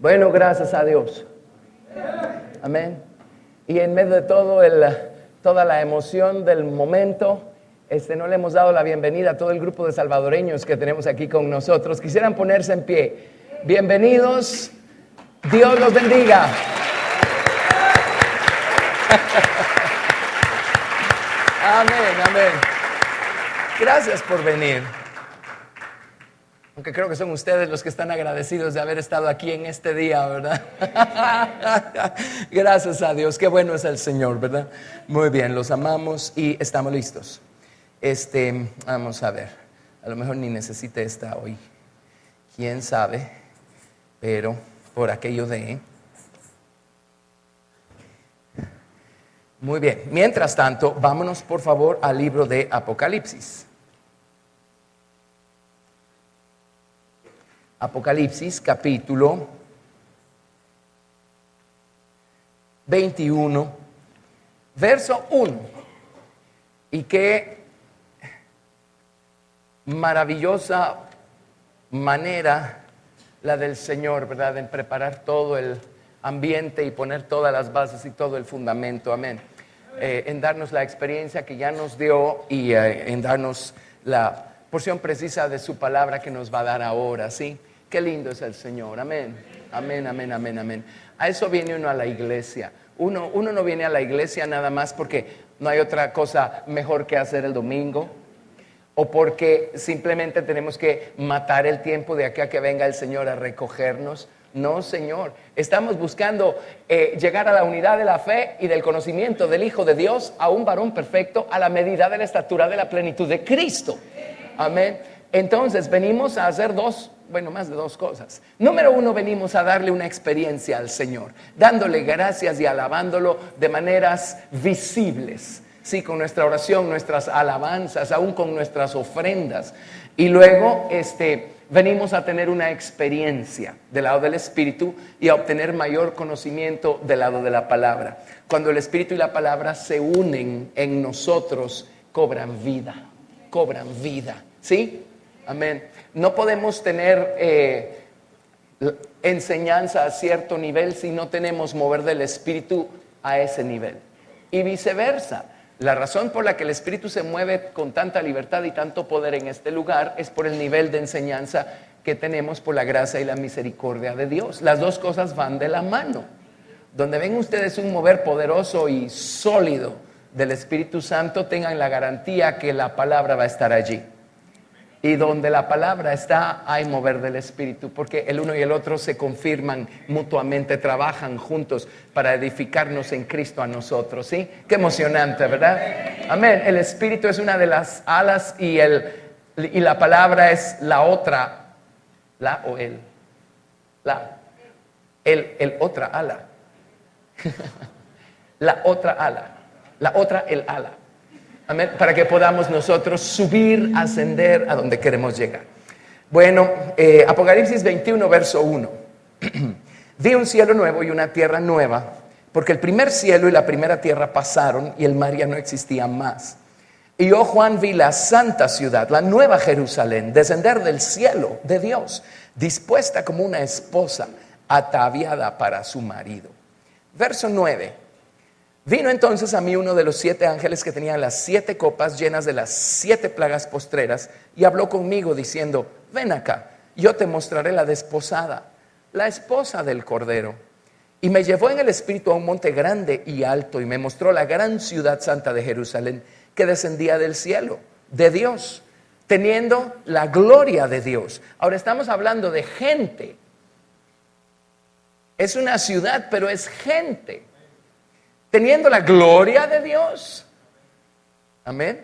Bueno, gracias a Dios. Amén. Y en medio de toda la emoción del momento, no le hemos dado la bienvenida a todo el grupo de salvadoreños que tenemos aquí con nosotros. Quisieran ponerse en pie. Bienvenidos. Dios los bendiga. Amén, amén. Gracias por venir. Aunque creo que son ustedes los que están agradecidos de haber estado aquí en este día, ¿verdad? Gracias a Dios, qué bueno es el Señor, ¿verdad? Muy bien, los amamos y estamos listos. Vamos a ver, a lo mejor ni necesite esta hoy, quién sabe, pero por aquello de... Muy bien, mientras tanto, vámonos por favor al libro de Apocalipsis. Apocalipsis capítulo 21, verso 1. Y qué maravillosa manera la del Señor, ¿verdad? En preparar todo el ambiente y poner todas las bases y todo el fundamento, amén. En darnos la experiencia que ya nos dio y en darnos la porción precisa de su palabra que nos va a dar ahora, ¿sí? Qué lindo es el Señor, amén, amén, amén, amén, amén. A eso viene uno a la iglesia. Uno no viene a la iglesia nada más porque no hay otra cosa mejor que hacer el domingo, o porque simplemente tenemos que matar el tiempo de aquí a que venga el Señor a recogernos. No, Señor, estamos buscando llegar a la unidad de la fe y del conocimiento del Hijo de Dios, a un varón perfecto, a la medida de la estatura de la plenitud de Cristo, amén. Entonces venimos a hacer más de dos cosas. Número uno, venimos a darle una experiencia al Señor, dándole gracias y alabándolo de maneras visibles, sí, con nuestra oración, nuestras alabanzas, aún con nuestras ofrendas. Y luego venimos a tener una experiencia del lado del Espíritu y a obtener mayor conocimiento del lado de la palabra. Cuando el Espíritu y la palabra se unen en nosotros, cobran vida, ¿sí? Amén. No podemos tener enseñanza a cierto nivel si no tenemos mover del Espíritu a ese nivel. Y viceversa. La razón por la que el Espíritu se mueve con tanta libertad y tanto poder en este lugar es por el nivel de enseñanza que tenemos por la gracia y la misericordia de Dios. Las dos cosas van de la mano. Donde ven ustedes un mover poderoso y sólido del Espíritu Santo, tengan la garantía que la palabra va a estar allí. Y donde la palabra está, hay mover del Espíritu, porque el uno y el otro se confirman mutuamente, trabajan juntos para edificarnos en Cristo a nosotros, ¿sí? Qué emocionante, ¿verdad? Amén. El Espíritu es una de las alas y la palabra es la otra, el otra ala. La otra ala, la otra el ala. Amén, para que podamos nosotros subir, ascender a donde queremos llegar. Bueno, Apocalipsis 21, verso 1. Vi un cielo nuevo y una tierra nueva, porque el primer cielo y la primera tierra pasaron y el mar ya no existía más. Y yo, Juan, vi la santa ciudad, la nueva Jerusalén, descender del cielo de Dios, dispuesta como una esposa ataviada para su marido. Verso 9. Vino entonces a mí uno de los 7 ángeles que tenían las 7 copas llenas de las 7 plagas postreras y habló conmigo diciendo: ven acá, yo te mostraré la desposada, la esposa del Cordero. Y me llevó en el espíritu a un monte grande y alto y me mostró la gran ciudad santa de Jerusalén que descendía del cielo, de Dios, teniendo la gloria de Dios. Ahora estamos hablando de gente. Es una ciudad, pero es gente. Teniendo la gloria de Dios. Amén.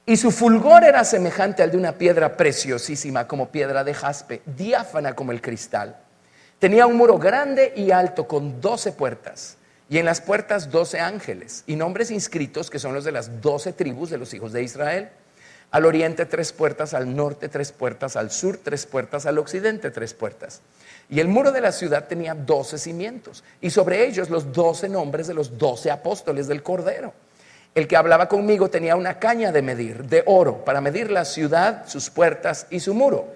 Y su fulgor era semejante al de una piedra preciosísima, como piedra de jaspe, diáfana como el cristal. Tenía un muro grande y alto con 12 puertas, y en las puertas 12 ángeles, y nombres inscritos que son los de las 12 tribus de los hijos de Israel. Al oriente 3 puertas, al norte 3 puertas, al sur 3 puertas, al occidente 3 puertas. Y el muro de la ciudad tenía 12 cimientos, y sobre ellos los 12 nombres de los 12 apóstoles del Cordero. El que hablaba conmigo tenía una caña de medir, de oro, para medir la ciudad, sus puertas y su muro.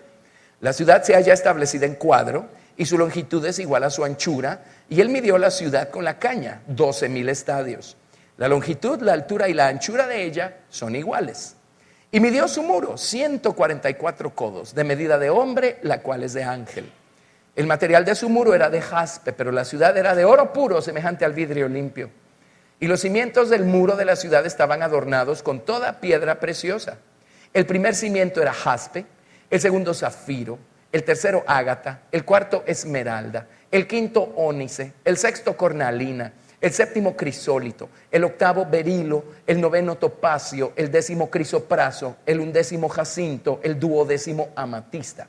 La ciudad se halla establecida en cuadro, y su longitud es igual a su anchura, y él midió la ciudad con la caña, 12,000 estadios. La longitud, la altura y la anchura de ella son iguales. Y midió su muro, 144 codos, de medida de hombre, la cual es de ángel. El material de su muro era de jaspe, pero la ciudad era de oro puro, semejante al vidrio limpio. Y los cimientos del muro de la ciudad estaban adornados con toda piedra preciosa. El primer cimiento era jaspe, el segundo zafiro, el tercero ágata, el cuarto esmeralda, el quinto ónice, el sexto cornalina, el séptimo crisólito, el octavo berilo, el noveno topacio, el décimo crisopraso, el undécimo jacinto, el duodécimo amatista.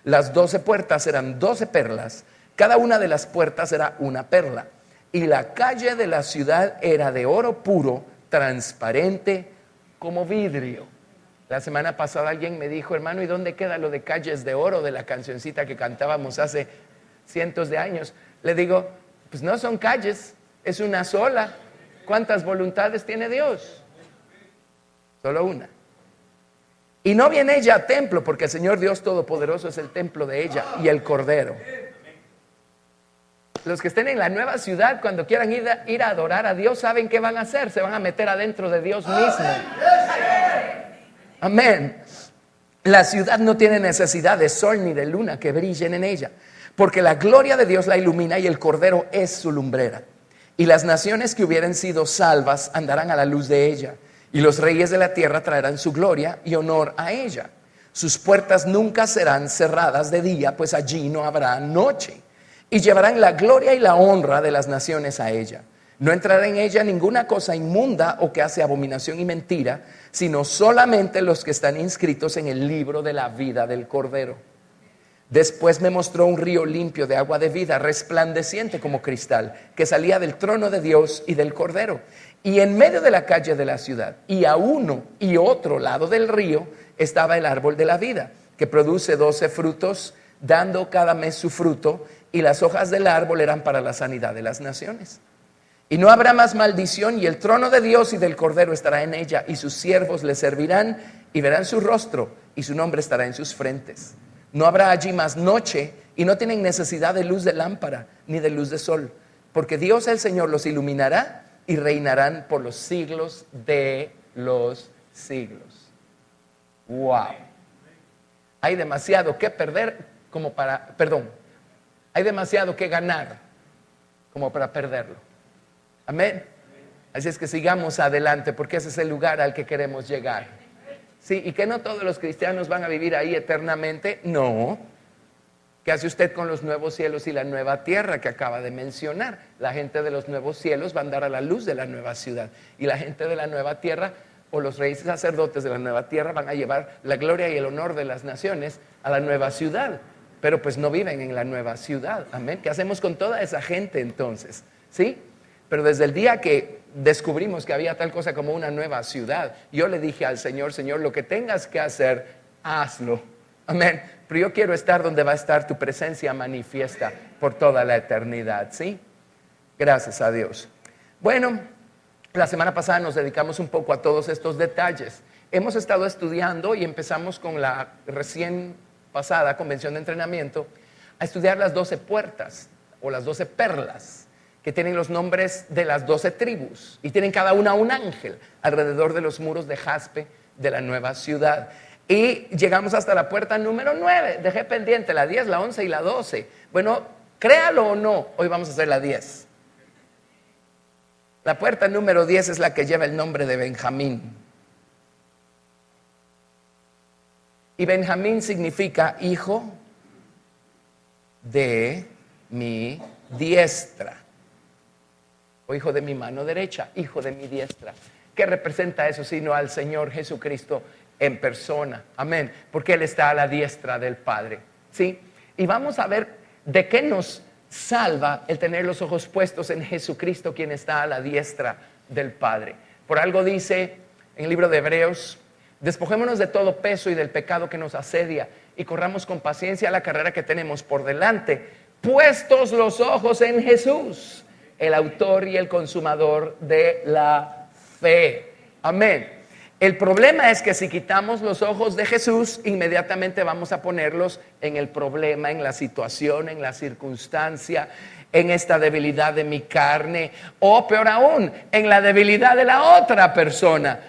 Las 12 puertas eran 12 perlas, cada una de las puertas era una perla. Y la calle de la ciudad era de oro puro, transparente como vidrio. La semana pasada alguien me dijo, hermano, ¿y dónde queda lo de calles de oro de la cancioncita que cantábamos hace cientos de años? Le digo, pues no son calles, es una sola. ¿Cuántas voluntades tiene Dios? Solo una. Y no viene ella a templo, porque el Señor Dios Todopoderoso es el templo de ella y el Cordero. Los que estén en la nueva ciudad, cuando quieran ir a adorar a Dios, ¿saben qué van a hacer? Se van a meter adentro de Dios mismo. Amén. La ciudad no tiene necesidad de sol ni de luna que brillen en ella, porque la gloria de Dios la ilumina y el Cordero es su lumbrera. Y las naciones que hubieren sido salvas andarán a la luz de ella, y los reyes de la tierra traerán su gloria y honor a ella. Sus puertas nunca serán cerradas de día, pues allí no habrá noche. Y llevarán la gloria y la honra de las naciones a ella. No entrará en ella ninguna cosa inmunda o que hace abominación y mentira, sino solamente los que están inscritos en el libro de la vida del Cordero. Después me mostró un río limpio de agua de vida, resplandeciente como cristal, que salía del trono de Dios y del Cordero. Y en medio de la calle de la ciudad, y a uno y otro lado del río, estaba el árbol de la vida, que produce 12 frutos, dando cada mes su fruto, y las hojas del árbol eran para la sanidad de las naciones. Y no habrá más maldición, y el trono de Dios y del Cordero estará en ella, y sus siervos le servirán, y verán su rostro, y su nombre estará en sus frentes. No habrá allí más noche, y no tienen necesidad de luz de lámpara, ni de luz de sol, porque Dios el Señor los iluminará, y reinarán por los siglos de los siglos. Wow. Hay demasiado que perder como para, hay demasiado que ganar como para perderlo. Amén. Así es que sigamos adelante, porque ese es el lugar al que queremos llegar. Sí, y que no todos los cristianos van a vivir ahí eternamente. No. ¿Qué hace usted con los nuevos cielos y la nueva tierra que acaba de mencionar? La gente de los nuevos cielos va a andar a la luz de la nueva ciudad, y la gente de la nueva tierra, o los reyes y sacerdotes de la nueva tierra, van a llevar la gloria y el honor de las naciones a la nueva ciudad. Pero pues no viven en la nueva ciudad. Amén. ¿Qué hacemos con toda esa gente entonces? ¿Sí? Pero desde el día que descubrimos que había tal cosa como una nueva ciudad, yo le dije al Señor, Señor, lo que tengas que hacer, hazlo. Amén. Pero yo quiero estar donde va a estar tu presencia manifiesta por toda la eternidad. ¿Sí? Gracias a Dios. Bueno, la semana pasada nos dedicamos un poco a todos estos detalles. Hemos estado estudiando y empezamos con la recién pasada convención de entrenamiento a estudiar las 12 puertas o las 12 perlas, que tienen los nombres de las 12 tribus y tienen cada una un ángel alrededor de los muros de jaspe de la nueva ciudad. Y llegamos hasta la puerta número 9. Dejé pendiente la 10, la 11 y la 12. Bueno, créalo o no, hoy vamos a hacer la 10. La puerta número 10 es la que lleva el nombre de Benjamín. Y Benjamín significa hijo de mi diestra, o hijo de mi mano derecha, hijo de mi diestra. ¿Qué representa eso sino al Señor Jesucristo en persona? Amén. Porque Él está a la diestra del Padre. ¿Sí? Y vamos a ver de qué nos salva el tener los ojos puestos en Jesucristo, quien está a la diestra del Padre. Por algo dice en el libro de Hebreos: despojémonos de todo peso y del pecado que nos asedia, y corramos con paciencia la carrera que tenemos por delante, puestos los ojos en Jesús, el autor y el consumador de la fe. Amén. El problema es que si quitamos los ojos de Jesús, inmediatamente vamos a ponerlos en el problema, en la situación, en la circunstancia, en esta debilidad de mi carne, o peor aún, en la debilidad de la otra persona.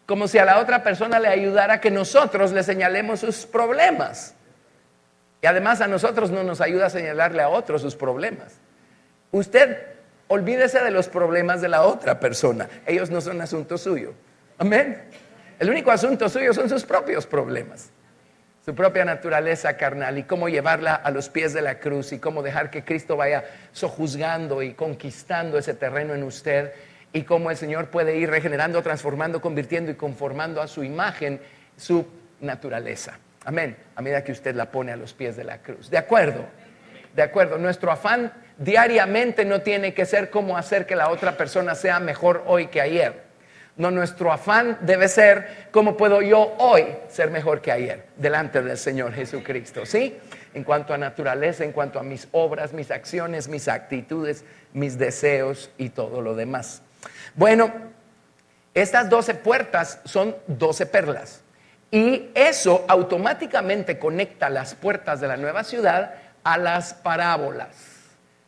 Como si a la otra persona le ayudara que nosotros le señalemos sus problemas. Y además a nosotros no nos ayuda a señalarle a otros sus problemas. Usted olvídese de los problemas de la otra persona. Ellos no son asunto suyo. Amén. El único asunto suyo son sus propios problemas. Su propia naturaleza carnal y cómo llevarla a los pies de la cruz y cómo dejar que Cristo vaya sojuzgando y conquistando ese terreno en usted y cómo el Señor puede ir regenerando, transformando, convirtiendo y conformando a su imagen, su naturaleza. Amén. A medida que usted la pone a los pies de la cruz. ¿De acuerdo? De acuerdo. Nuestro afán diariamente no tiene que ser cómo hacer que la otra persona sea mejor hoy que ayer. No, nuestro afán debe ser cómo puedo yo hoy ser mejor que ayer delante del Señor Jesucristo, ¿sí? En cuanto a naturaleza, en cuanto a mis obras, mis acciones, mis actitudes, mis deseos y todo lo demás. Bueno, estas 12 puertas son 12 perlas y eso automáticamente conecta las puertas de la nueva ciudad a las parábolas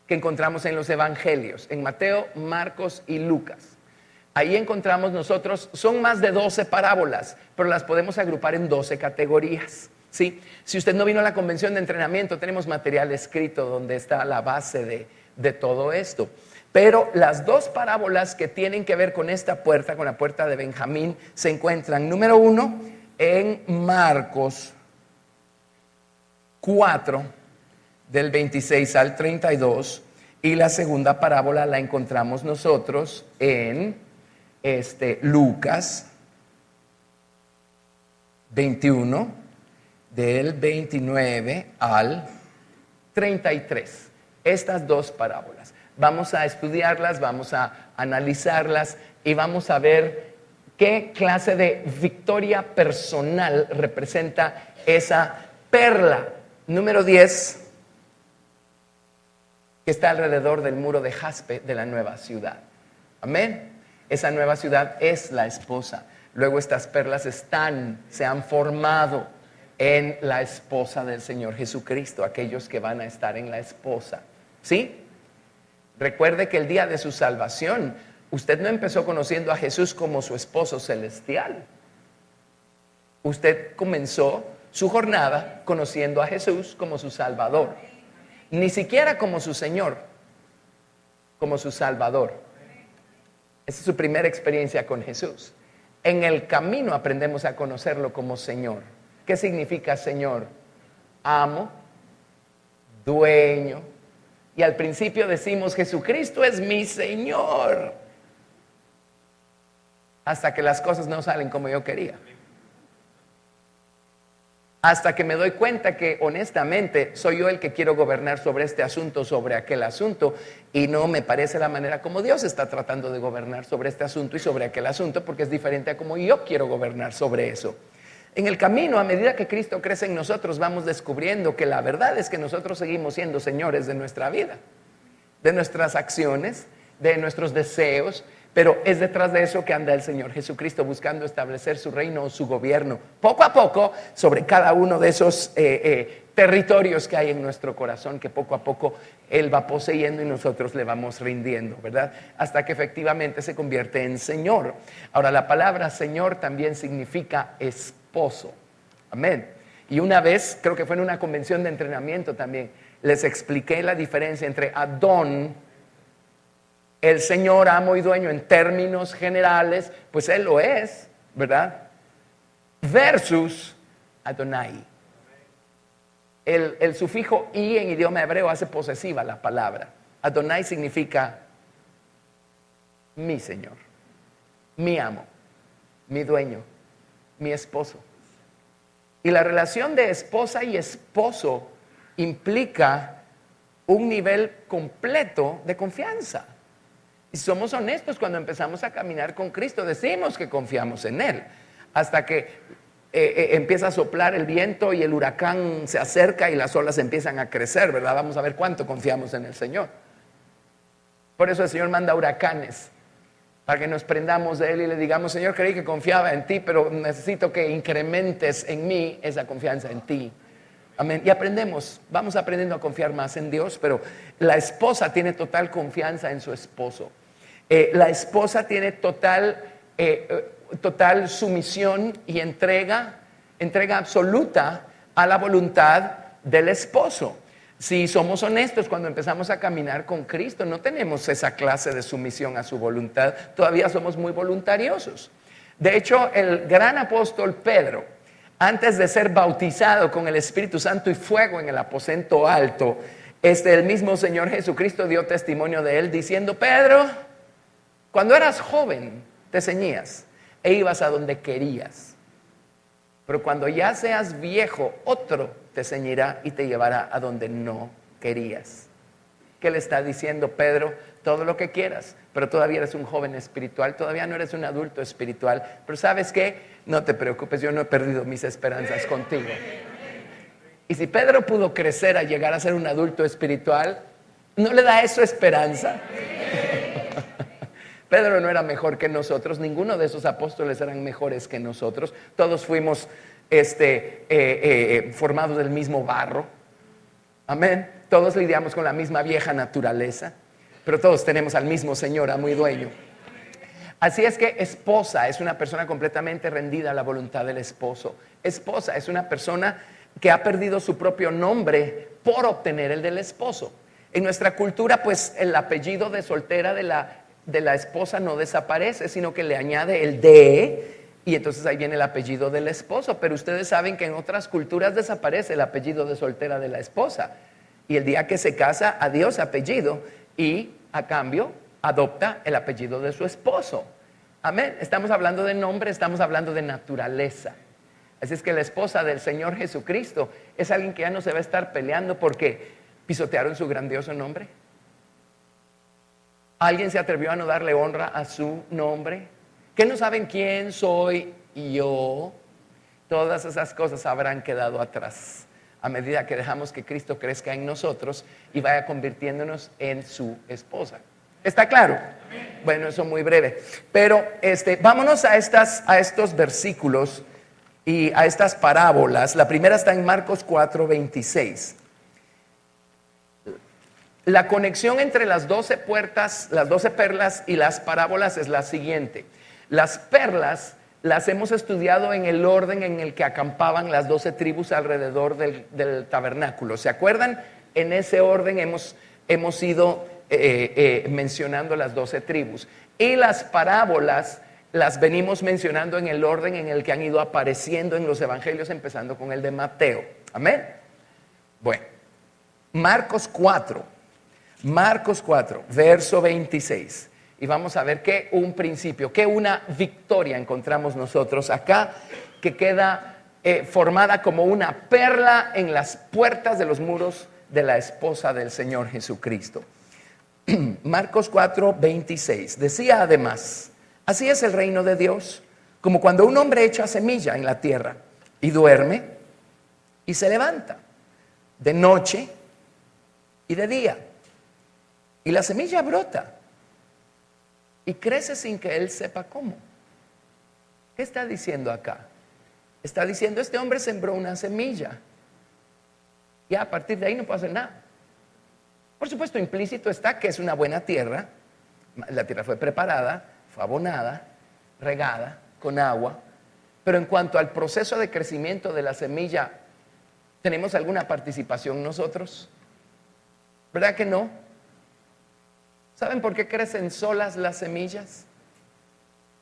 que encontramos en los evangelios, en Mateo, Marcos y Lucas. Ahí encontramos nosotros, son más de 12 parábolas, pero las podemos agrupar en 12 categorías, ¿sí? Si usted no vino a la convención de entrenamiento, tenemos material escrito donde está la base de todo esto. Pero las dos parábolas que tienen que ver con esta puerta, con la puerta de Benjamín, se encuentran, número 1, en Marcos 4, del 26 al 32, y la segunda parábola la encontramos nosotros en Lucas 21, del 29 al 33. Estas dos parábolas. Vamos a estudiarlas, vamos a analizarlas y vamos a ver qué clase de victoria personal representa esa perla. Número 10, que está alrededor del muro de jaspe de la nueva ciudad. Amén. Esa nueva ciudad es la esposa. Luego estas perlas se han formado en la esposa del Señor Jesucristo, aquellos que van a estar en la esposa. ¿Sí? Recuerde que el día de su salvación, usted no empezó conociendo a Jesús como su esposo celestial. Usted comenzó su jornada conociendo a Jesús como su Salvador. Ni siquiera como su Señor, como su Salvador. Esa es su primera experiencia con Jesús. En el camino aprendemos a conocerlo como Señor. ¿Qué significa Señor? Amo, dueño. Y al principio decimos, Jesucristo es mi Señor. Hasta que las cosas no salen como yo quería. Hasta que me doy cuenta que honestamente soy yo el que quiero gobernar sobre este asunto, sobre aquel asunto, y no me parece la manera como Dios está tratando de gobernar sobre este asunto y sobre aquel asunto, porque es diferente a como yo quiero gobernar sobre eso. En el camino, a medida que Cristo crece en nosotros, vamos descubriendo que la verdad es que nosotros seguimos siendo señores de nuestra vida, de nuestras acciones, de nuestros deseos, pero es detrás de eso que anda el Señor Jesucristo buscando establecer su reino o su gobierno poco a poco sobre cada uno de esos territorios que hay en nuestro corazón, que poco a poco Él va poseyendo y nosotros le vamos rindiendo, ¿verdad? Hasta que efectivamente se convierte en Señor. Ahora, la palabra Señor también significa esposo. Amén. Y una vez, creo que fue en una convención de entrenamiento también, les expliqué la diferencia entre Adón, el Señor, amo y dueño en términos generales, pues Él lo es, ¿verdad? Versus Adonai. El sufijo i en idioma hebreo hace posesiva la palabra. Adonai significa mi Señor, mi amo, mi dueño, mi esposo. Y la relación de esposa y esposo implica un nivel completo de confianza. Y somos honestos cuando empezamos a caminar con Cristo, decimos que confiamos en Él, hasta que empieza a soplar el viento y el huracán se acerca y las olas empiezan a crecer, ¿verdad? Vamos a ver cuánto confiamos en el Señor. Por eso el Señor manda huracanes para que nos prendamos de Él y le digamos: Señor, creí que confiaba en ti, pero necesito que incrementes en mí esa confianza en ti. Amén. Y vamos aprendiendo a confiar más en Dios, pero la esposa tiene total confianza en su esposo. La esposa tiene total sumisión y entrega absoluta a la voluntad del esposo. Si somos honestos, cuando empezamos a caminar con Cristo, no tenemos esa clase de sumisión a su voluntad. Todavía somos muy voluntariosos. De hecho, el gran apóstol Pedro, antes de ser bautizado con el Espíritu Santo y fuego en el aposento alto, el mismo Señor Jesucristo dio testimonio de él diciendo: Pedro, cuando eras joven te ceñías e ibas a donde querías, pero cuando ya seas viejo, otro te ceñirá y te llevará a donde no querías. ¿Qué le está diciendo Pedro? Todo lo que quieras, pero todavía eres un joven espiritual, todavía no eres un adulto espiritual. Pero ¿sabes qué? No te preocupes, yo no he perdido mis esperanzas contigo. Y si Pedro pudo crecer a llegar a ser un adulto espiritual, ¿no le da eso esperanza? Pedro no era mejor que nosotros, ninguno de esos apóstoles eran mejores que nosotros. Todos fuimos formados del mismo barro. Amén. Todos lidiamos con la misma vieja naturaleza, pero todos tenemos al mismo Señor, amo y dueño. Así es que esposa es una persona completamente rendida a la voluntad del esposo. Esposa es una persona que ha perdido su propio nombre por obtener el del esposo. En nuestra cultura, pues, el apellido de soltera de la esposa no desaparece, sino que le añade el de, y entonces ahí viene el apellido del esposo. Pero ustedes saben que en otras culturas desaparece el apellido de soltera de la esposa, y el día que se casa, adiós apellido, y a cambio adopta el apellido de su esposo. Amén. Estamos hablando de nombre, estamos hablando de naturaleza. Así es que la esposa del Señor Jesucristo es alguien que ya no se va a estar peleando porque pisotearon su grandioso nombre. ¿Alguien se atrevió a no darle honra a su nombre? ¿Que no saben quién soy yo? Todas esas cosas habrán quedado atrás a medida que dejamos que Cristo crezca en nosotros y vaya convirtiéndonos en su esposa. ¿Está claro? Bueno, eso muy breve. Pero vámonos a estos versículos y a estas parábolas. La primera está en Marcos 4:26. La conexión entre las 12 puertas, las 12 perlas y las parábolas es la siguiente. Las perlas las hemos estudiado en el orden en el que acampaban las 12 tribus alrededor del tabernáculo. ¿Se acuerdan? En ese orden hemos ido mencionando las 12 tribus. Y las parábolas las venimos mencionando en el orden en el que han ido apareciendo en los evangelios, empezando con el de Mateo. Amén. Bueno, Marcos 4, verso 26. Y vamos a ver que un principio, que una victoria encontramos nosotros acá, que queda formada como una perla en las puertas de los muros de la esposa del Señor Jesucristo. Marcos 4:26 decía además: así es el reino de Dios, como cuando un hombre echa semilla en la tierra y duerme y se levanta de noche y de día, y la semilla brota y crece sin que él sepa cómo. ¿Qué está diciendo acá? Está diciendo: este hombre sembró una semilla y a partir de ahí no puede hacer nada. Por supuesto, implícito está que es una buena tierra. La tierra fue preparada, fue abonada, regada con agua. Pero en cuanto al proceso de crecimiento de la semilla, ¿tenemos alguna participación nosotros? ¿Verdad que no? ¿Saben por qué crecen solas las semillas?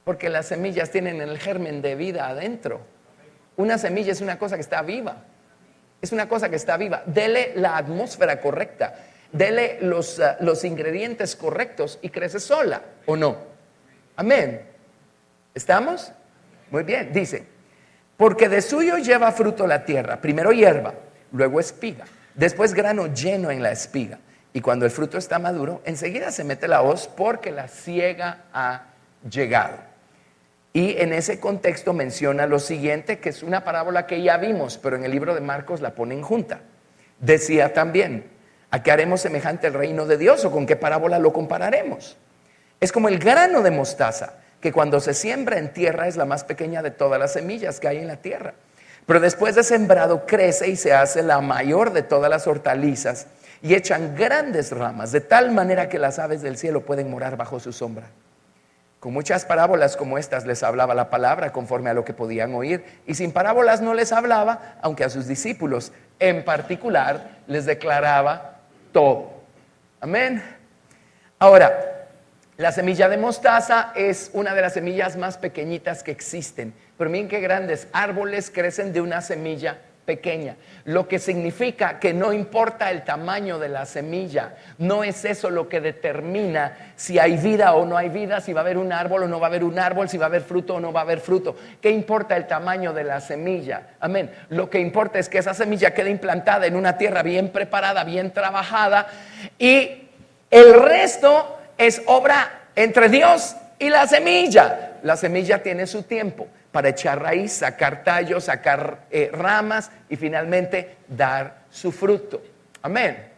Porque las semillas tienen el germen de vida adentro. Una semilla es una cosa que está viva. Es una cosa que está viva. Dele la atmósfera correcta. Dele los ingredientes correctos y crece sola, ¿o no? Amén. ¿Estamos? Muy bien, dice: porque de suyo lleva fruto la tierra, primero hierba, luego espiga, después grano lleno en la espiga, y cuando el fruto está maduro, enseguida se mete la hoz porque la siega ha llegado. Y en ese contexto menciona lo siguiente, que es una parábola que ya vimos, pero en el libro de Marcos la ponen junta. Decía también: ¿a qué haremos semejante el reino de Dios? ¿O con qué parábola lo compararemos? Es como el grano de mostaza, que cuando se siembra en tierra es la más pequeña de todas las semillas que hay en la tierra. Pero después de sembrado crece y se hace la mayor de todas las hortalizas y echan grandes ramas, de tal manera que las aves del cielo pueden morar bajo su sombra. Con muchas parábolas como estas les hablaba la palabra conforme a lo que podían oír, y sin parábolas no les hablaba, aunque a sus discípulos en particular les declaraba todo. Amén. Ahora, la semilla de mostaza es una de las semillas más pequeñitas que existen, pero miren qué grandes árboles crecen de una semilla pequeña, lo que significa que no importa el tamaño de la semilla, no es eso lo que determina si hay vida o no hay vida, si va a haber un árbol o no va a haber un árbol, si va a haber fruto o no va a haber fruto. ¿Qué importa el tamaño de la semilla? Amén. Lo que importa es que esa semilla quede implantada en una tierra bien preparada, bien trabajada, y el resto es obra entre Dios y la semilla. La semilla tiene su tiempo para echar raíz, sacar tallos, sacar ramas y finalmente dar su fruto. Amén.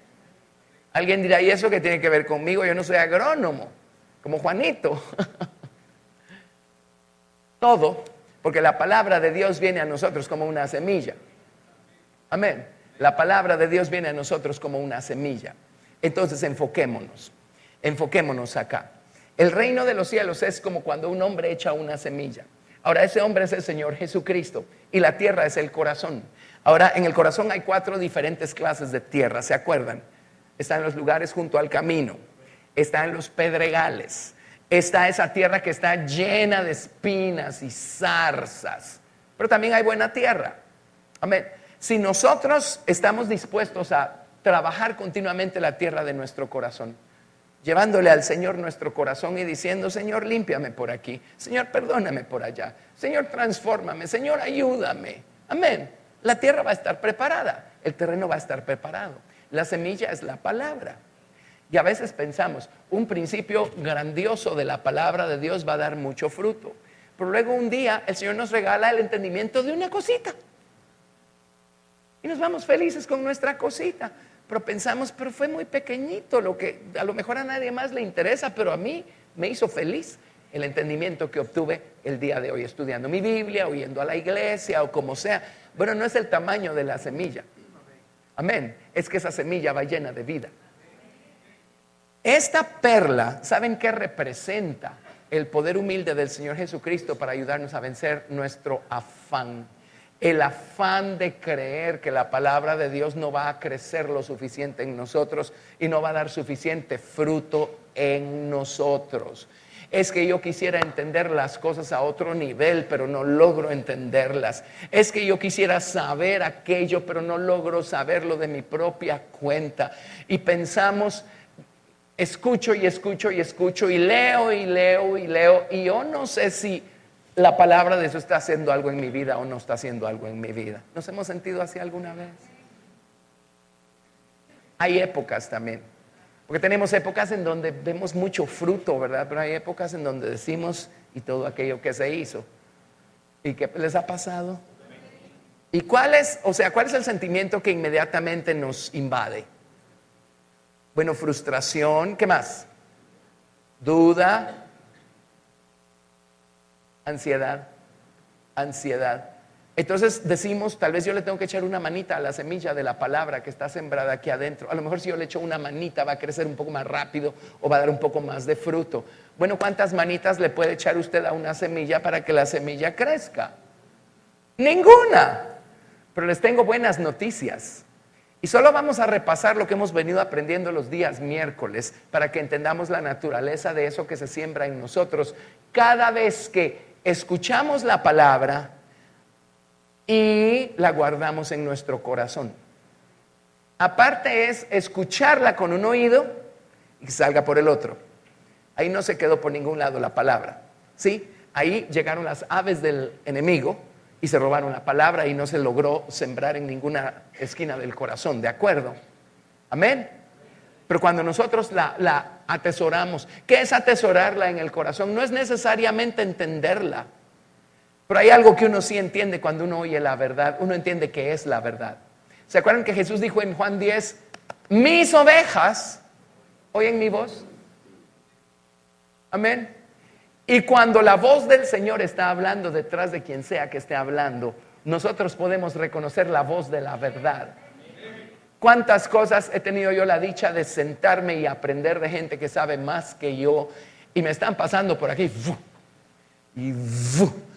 Alguien dirá, ¿y eso qué tiene que ver conmigo? Yo no soy agrónomo, como Juanito. Todo, porque la palabra de Dios viene a nosotros como una semilla. Amén. La palabra de Dios viene a nosotros como una semilla. Entonces enfoquémonos acá. El reino de los cielos es como cuando un hombre echa una semilla. Ahora, ese hombre es el Señor Jesucristo y la tierra es el corazón. Ahora, en el corazón hay 4 diferentes clases de tierra, ¿se acuerdan? Está en los lugares junto al camino, está en los pedregales, está esa tierra que está llena de espinas y zarzas, pero también hay buena tierra. Amén. Si nosotros estamos dispuestos a trabajar continuamente la tierra de nuestro corazón, llevándole al Señor nuestro corazón y diciendo, Señor, límpiame por aquí, Señor, perdóname por allá, Señor, transfórmame, Señor, ayúdame. Amén. La tierra va a estar preparada, el terreno va a estar preparado. La semilla es la palabra. Y a veces pensamos, un principio grandioso de la palabra de Dios va a dar mucho fruto. Pero luego un día el Señor nos regala el entendimiento de una cosita. Y nos vamos felices con nuestra cosita. Pero pensamos, pero fue muy pequeñito, lo que a lo mejor a nadie más le interesa, pero a mí me hizo feliz el entendimiento que obtuve el día de hoy estudiando mi Biblia, o yendo a la iglesia o como sea. Bueno, no es el tamaño de la semilla. Amén. Es que esa semilla va llena de vida. Esta perla, ¿saben qué representa? El poder humilde del Señor Jesucristo para ayudarnos a vencer nuestro afán. El afán de creer que la palabra de Dios no va a crecer lo suficiente en nosotros y no va a dar suficiente fruto en nosotros. Es que yo quisiera entender las cosas a otro nivel, pero no logro entenderlas. Es que yo quisiera saber aquello, pero no logro saberlo de mi propia cuenta. Y pensamos, escucho y escucho y escucho y leo y leo y leo, y yo no sé si la palabra de Dios está haciendo algo en mi vida o no está haciendo algo en mi vida. ¿Nos hemos sentido así alguna vez? Hay épocas también, porque tenemos épocas en donde vemos mucho fruto, ¿verdad? Pero hay épocas en donde decimos, y todo aquello que se hizo. ¿Y qué les ha pasado? ¿Y cuál es el sentimiento que inmediatamente nos invade? Bueno, frustración, ¿qué más? Duda, ansiedad. Entonces decimos, tal vez yo le tengo que echar una manita a la semilla de la palabra que está sembrada aquí adentro. A lo mejor si yo le echo una manita va a crecer un poco más rápido o va a dar un poco más de fruto. Bueno, ¿cuántas manitas le puede echar usted a una semilla para que la semilla crezca? Ninguna. Pero les tengo buenas noticias. Y solo vamos a repasar lo que hemos venido aprendiendo los días miércoles para que entendamos la naturaleza de eso que se siembra en nosotros. Cada vez que escuchamos la palabra y la guardamos en nuestro corazón. Aparte es escucharla con un oído y que salga por el otro. Ahí no se quedó por ningún lado la palabra, ¿sí? Ahí llegaron las aves del enemigo y se robaron la palabra y no se logró sembrar en ninguna esquina del corazón, ¿de acuerdo? Amén. Pero cuando nosotros la atesoramos, ¿qué es atesorarla en el corazón? No es necesariamente entenderla, pero hay algo que uno sí entiende cuando uno oye la verdad. Uno entiende que es la verdad. ¿Se acuerdan que Jesús dijo en Juan 10, mis ovejas oyen mi voz? Amén. Y cuando la voz del Señor está hablando detrás de quien sea que esté hablando, nosotros podemos reconocer la voz de la verdad. ¿Cuántas cosas he tenido yo la dicha de sentarme y aprender de gente que sabe más que yo? Y me están pasando por aquí.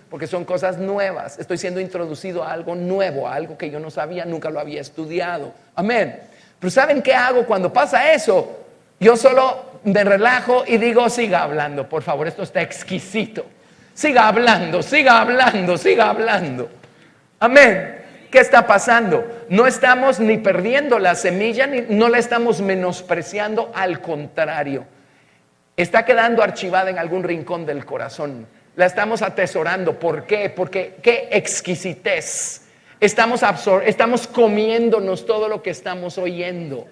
Porque son cosas nuevas. Estoy siendo introducido a algo nuevo, a algo que yo no sabía, nunca lo había estudiado. Amén. Pero ¿saben qué hago cuando pasa eso? Yo solo me relajo y digo, siga hablando, por favor, esto está exquisito. Siga hablando, siga hablando, siga hablando. Amén. ¿Qué está pasando? No estamos ni perdiendo la semilla, ni no la estamos menospreciando, al contrario. Está quedando archivada en algún rincón del corazón. La estamos atesorando. ¿Por qué? Porque qué exquisitez. Estamos comiéndonos todo lo que estamos oyendo.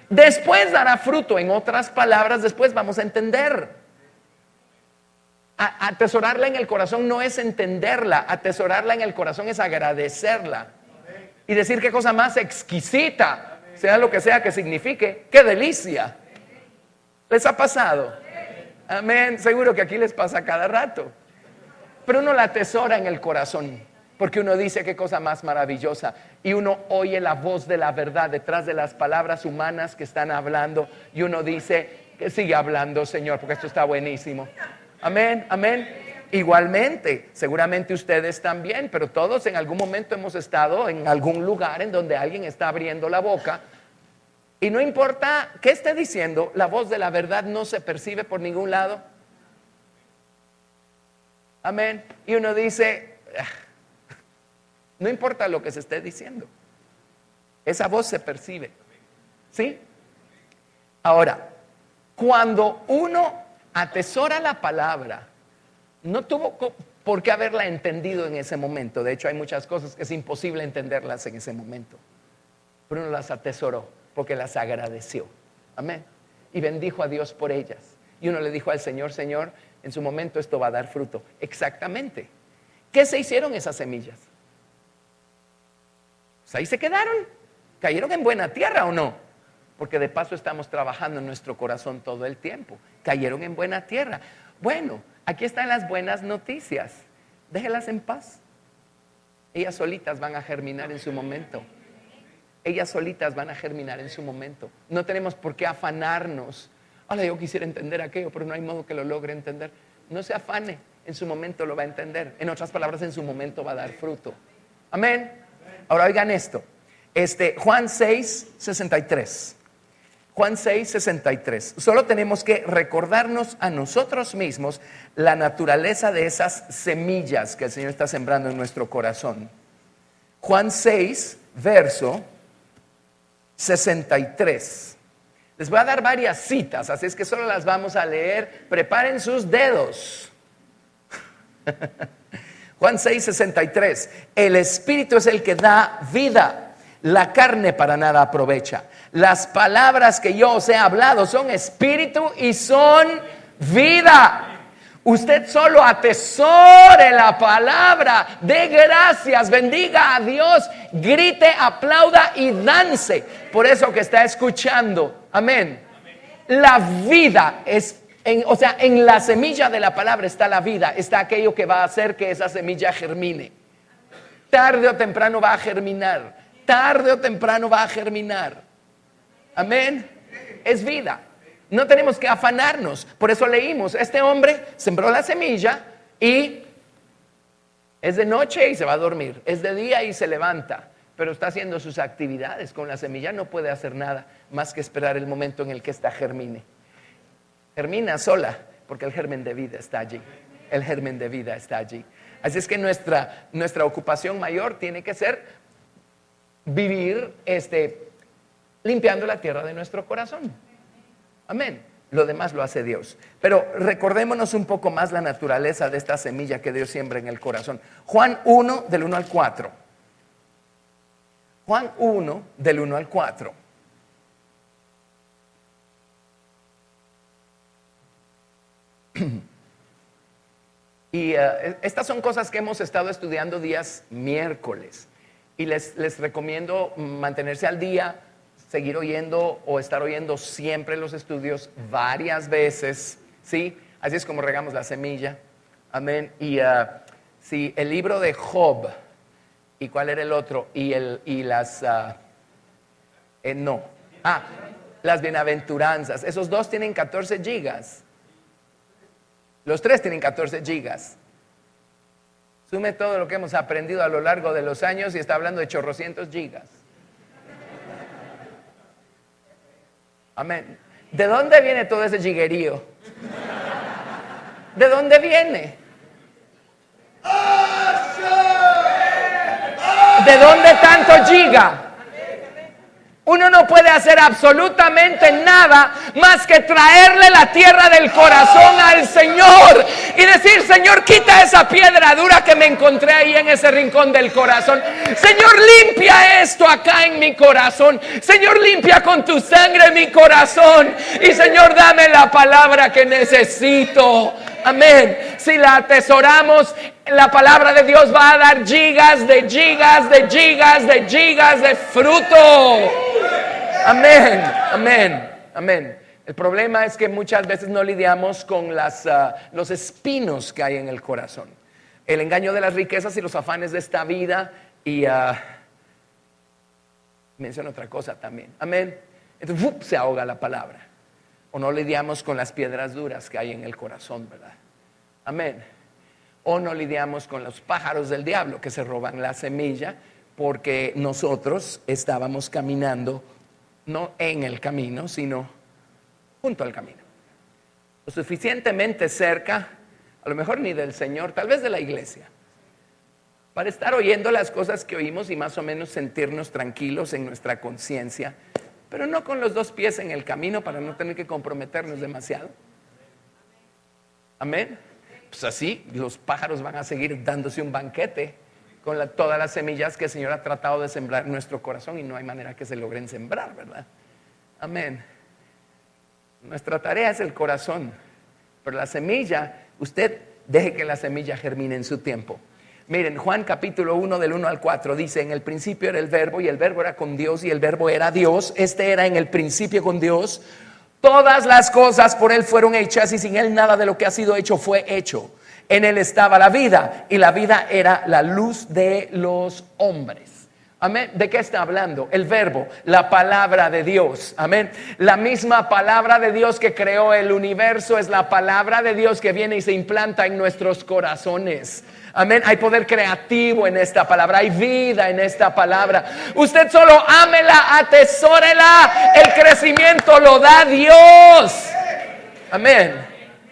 Después dará fruto. En otras palabras, después vamos a entender. Atesorarla en el corazón no es entenderla. Atesorarla en el corazón es agradecerla. Y decir qué cosa más exquisita, sea lo que sea que signifique. ¡Qué delicia! ¿Les ha pasado? Amén. Seguro que aquí les pasa cada rato. Pero uno la atesora en el corazón, porque uno dice qué cosa más maravillosa. Y uno oye la voz de la verdad detrás de las palabras humanas que están hablando. Y uno dice, que sigue hablando, Señor, porque esto está buenísimo. Amén, amén. Igualmente, seguramente ustedes también, pero todos en algún momento hemos estado en algún lugar en donde alguien está abriendo la boca. Y no importa qué esté diciendo, la voz de la verdad no se percibe por ningún lado. Amén. Y uno dice, no importa lo que se esté diciendo, esa voz se percibe. ¿Sí? Ahora, cuando uno atesora la palabra, no tuvo por qué haberla entendido en ese momento. De hecho, hay muchas cosas que es imposible entenderlas en ese momento. Pero uno las atesoró porque las agradeció. Amén. Y bendijo a Dios por ellas. Y uno le dijo al Señor, Señor, en su momento esto va a dar fruto. Exactamente. ¿Qué se hicieron esas semillas? Pues ahí se quedaron. ¿Cayeron en buena tierra o no? Porque de paso estamos trabajando en nuestro corazón todo el tiempo. ¿Cayeron en buena tierra? Bueno, aquí están las buenas noticias. Déjelas en paz. Ellas solitas van a germinar en su momento. Ellas solitas van a germinar en su momento. No tenemos por qué afanarnos. Ahora yo quisiera entender aquello, pero no hay modo que lo logre entender. No se afane, en su momento lo va a entender. En otras palabras, en su momento va a dar fruto. Amén. Ahora oigan esto. Juan 6:63. Juan 6:63. Solo tenemos que recordarnos a nosotros mismos la naturaleza de esas semillas que el Señor está sembrando en nuestro corazón. Juan 6, verso 63. Les voy a dar varias citas, así es que solo las vamos a leer. Preparen sus dedos. Juan 6:63. El Espíritu es el que da vida. La carne para nada aprovecha. Las palabras que yo os he hablado son espíritu y son vida. Usted solo atesore la palabra, dé gracias, bendiga a Dios, grite, aplauda y dance por eso que está escuchando. Amén. La vida es, en la semilla de la palabra está la vida, está aquello que va a hacer que esa semilla germine. Tarde o temprano va a germinar. Tarde o temprano va a germinar. Amén. Es vida. No tenemos que afanarnos. Por eso leímos, este hombre sembró la semilla y es de noche y se va a dormir. Es de día y se levanta. Pero está haciendo sus actividades con la semilla. No puede hacer nada más que esperar el momento en el que esta germine. Germina sola porque el germen de vida está allí. El germen de vida está allí. Así es que nuestra ocupación mayor tiene que ser vivir limpiando la tierra de nuestro corazón. Amén. Lo demás lo hace Dios. Pero recordémonos un poco más la naturaleza de esta semilla que Dios siembra en el corazón. Juan 1, del 1 al 4. Juan 1, del 1 al 4. Y estas son cosas que hemos estado estudiando días miércoles. Y les recomiendo mantenerse al día, seguir oyendo o estar oyendo siempre los estudios varias veces, ¿sí? Así es como regamos la semilla. Amén. Y si el libro de Job, ¿y cuál era el otro? Las bienaventuranzas. Esos dos tienen 14 gigas. Los tres tienen 14 gigas. Sume todo lo que hemos aprendido a lo largo de los años y está hablando de chorrocientos gigas. Amén. ¿De dónde viene todo ese giguerío? ¿De dónde viene? ¿De dónde tanto giga? Uno no puede hacer absolutamente nada más que traerle la tierra del corazón al Señor y decir: Señor, quita esa piedra dura que me encontré ahí en ese rincón del corazón. Señor, limpia esto acá en mi corazón. Señor, limpia con tu sangre mi corazón. Y Señor, dame la palabra que necesito. Amén. Si la atesoramos, la palabra de Dios va a dar gigas de gigas de gigas de gigas de fruto. Amén, amén, amén. El problema es que muchas veces no lidiamos con los espinos que hay en el corazón. El engaño de las riquezas y los afanes de esta vida. Y menciono otra cosa también. Amén. Entonces se ahoga la palabra. O no lidiamos con las piedras duras que hay en el corazón, ¿verdad? Amén. O no lidiamos con los pájaros del diablo que se roban la semilla, porque nosotros estábamos caminando no en el camino, sino junto al camino. Lo suficientemente cerca, a lo mejor ni del Señor, tal vez de la iglesia, para estar oyendo las cosas que oímos y más o menos sentirnos tranquilos en nuestra conciencia, pero no con los dos pies en el camino para no tener que comprometernos demasiado. Amén. Pues así los pájaros van a seguir dándose un banquete con todas las semillas que el Señor ha tratado de sembrar en nuestro corazón y no hay manera que se logren sembrar, ¿verdad? Amén. Nuestra tarea es el corazón, pero la semilla, usted deje que la semilla germine en su tiempo. Miren, Juan capítulo 1 del 1 al 4 dice: en el principio era el verbo y el verbo era con Dios y el verbo era Dios. Este era en el principio con Dios. Todas las cosas por Él fueron hechas y sin Él nada de lo que ha sido hecho fue hecho. En Él estaba la vida y la vida era la luz de los hombres. Amén. ¿De qué está hablando? El verbo, la palabra de Dios. Amén. La misma palabra de Dios que creó el universo es la palabra de Dios que viene y se implanta en nuestros corazones. Amén. Hay poder creativo en esta palabra, hay vida en esta palabra. Usted solo ámela, atesórela. El crecimiento lo da Dios. Amén.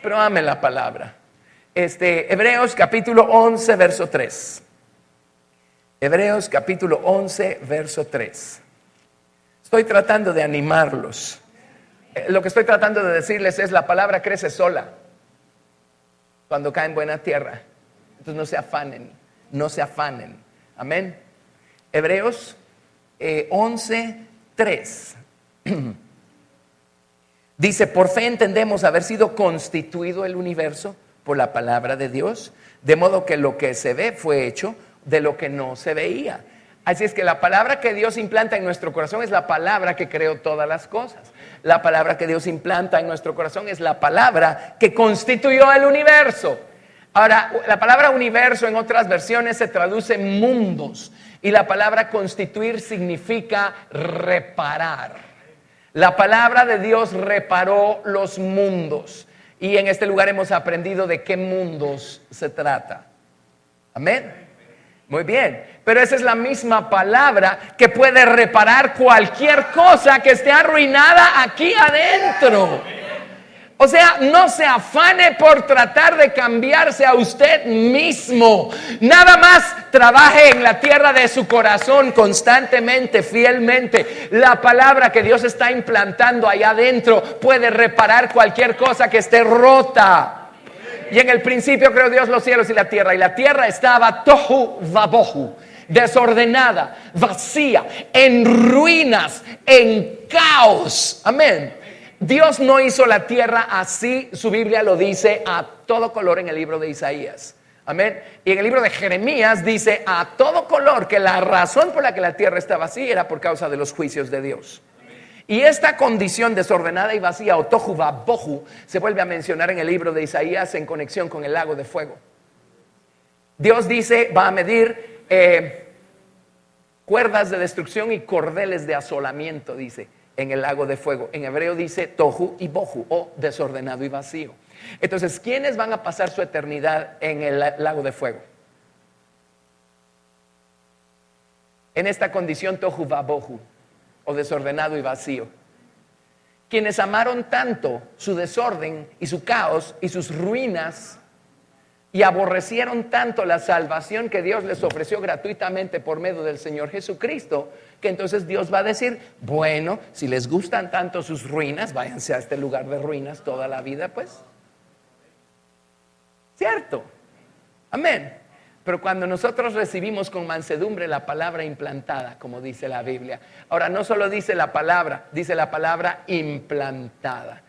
Pero ame la palabra. Hebreos capítulo 11 verso 3. Hebreos capítulo 11 verso 3. Estoy tratando de animarlos. Lo que estoy tratando de decirles es: la palabra crece sola cuando cae en buena tierra. Entonces no se afanen, no se afanen. Amén. Hebreos 11 3. Dice: por fe entendemos haber sido constituido el universo por la palabra de Dios, de modo que lo que se ve fue hecho de lo que no se veía. Así es que la palabra que Dios implanta en nuestro corazón es la palabra que creó todas las cosas. La palabra que Dios implanta en nuestro corazón es la palabra que constituyó el universo. Ahora, la palabra universo en otras versiones se traduce mundos, y la palabra constituir significa reparar. La palabra de Dios reparó los mundos, y en este lugar hemos aprendido de qué mundos se trata. Amén. Muy bien, pero esa es la misma palabra que puede reparar cualquier cosa que esté arruinada aquí adentro. O sea, no se afane por tratar de cambiarse a usted mismo. Nada más trabaje en la tierra de su corazón constantemente, fielmente. La palabra que Dios está implantando allá adentro puede reparar cualquier cosa que esté rota. Y en el principio creó Dios los cielos y la tierra estaba tohu vabohu, desordenada, vacía, en ruinas, en caos. Amén. Dios no hizo la tierra así, su Biblia lo dice a todo color en el libro de Isaías. Amén. Y en el libro de Jeremías dice a todo color que la razón por la que la tierra estaba así era por causa de los juicios de Dios. Y esta condición desordenada y vacía, o tohu vabohu, se vuelve a mencionar en el libro de Isaías en conexión con el lago de fuego. Dios dice, va a medir cuerdas de destrucción y cordeles de asolamiento, dice, en el lago de fuego. En hebreo dice tohu y bohu, o desordenado y vacío. Entonces, ¿quiénes van a pasar su eternidad en el lago de fuego? En esta condición tohu vabohu, o desordenado y vacío. Quienes amaron tanto su desorden y su caos y sus ruinas, y aborrecieron tanto la salvación que Dios les ofreció gratuitamente por medio del Señor Jesucristo, que entonces Dios va a decir, bueno, si les gustan tanto sus ruinas, váyanse a este lugar de ruinas toda la vida, pues. ¿Cierto? Amén. Pero cuando nosotros recibimos con mansedumbre la palabra implantada, como dice la Biblia, ahora no solo dice la palabra implantada,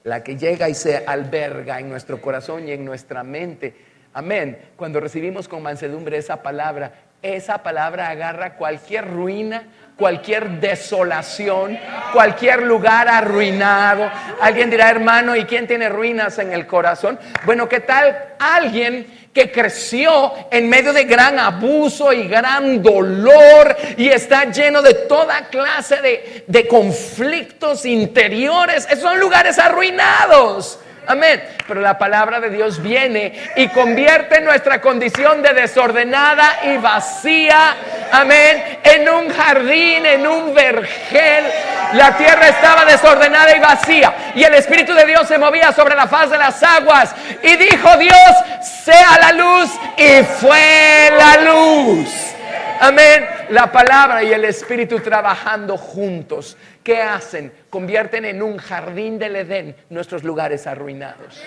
la que llega y se alberga en nuestro corazón y en nuestra mente. Amén. Cuando recibimos con mansedumbre esa palabra agarra cualquier ruina, cualquier desolación, cualquier lugar arruinado. Alguien dirá, hermano, ¿y quién tiene ruinas en el corazón? Bueno, ¿qué tal alguien que creció en medio de gran abuso y gran dolor y está lleno de toda clase de conflictos interiores? Esos son lugares arruinados. Amén. Pero la palabra de Dios viene y convierte nuestra condición de desordenada y vacía, amén, en un jardín, en un vergel. La tierra estaba desordenada y vacía y el Espíritu de Dios se movía sobre la faz de las aguas y dijo Dios, sea la luz, y fue la luz. Amén. La palabra y el Espíritu trabajando juntos, ¿qué hacen? Convierten en un jardín del Edén nuestros lugares arruinados.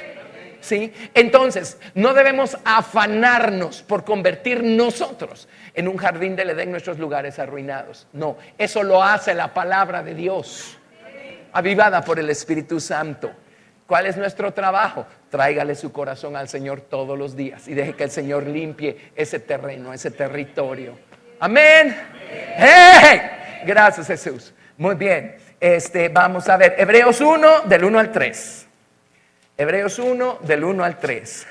¿Sí? Entonces, no debemos afanarnos por convertir nosotros en un jardín del Edén nuestros lugares arruinados. No, eso lo hace la palabra de Dios, avivada por el Espíritu Santo. ¿Cuál es nuestro trabajo? Tráigale su corazón al Señor todos los días y deje que el Señor limpie ese terreno, ese territorio. Amén. ¡Hey! Gracias, Jesús. Muy bien. Vamos a ver Hebreos 1 del 1 al 3. Hebreos 1 del 1 al 3.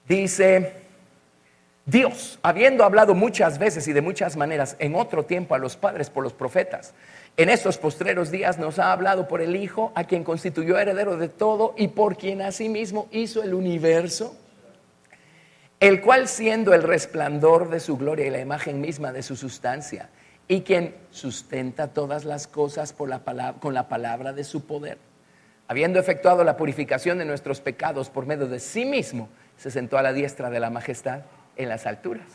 Dice: Dios, habiendo hablado muchas veces y de muchas maneras en otro tiempo a los padres por los profetas, en estos postreros días nos ha hablado por el Hijo, a quien constituyó heredero de todo y por quien asimismo hizo el universo, el cual, siendo el resplandor de su gloria y la imagen misma de su sustancia, y quien sustenta todas las cosas por con la palabra de su poder, habiendo efectuado la purificación de nuestros pecados por medio de sí mismo, se sentó a la diestra de la majestad en las alturas.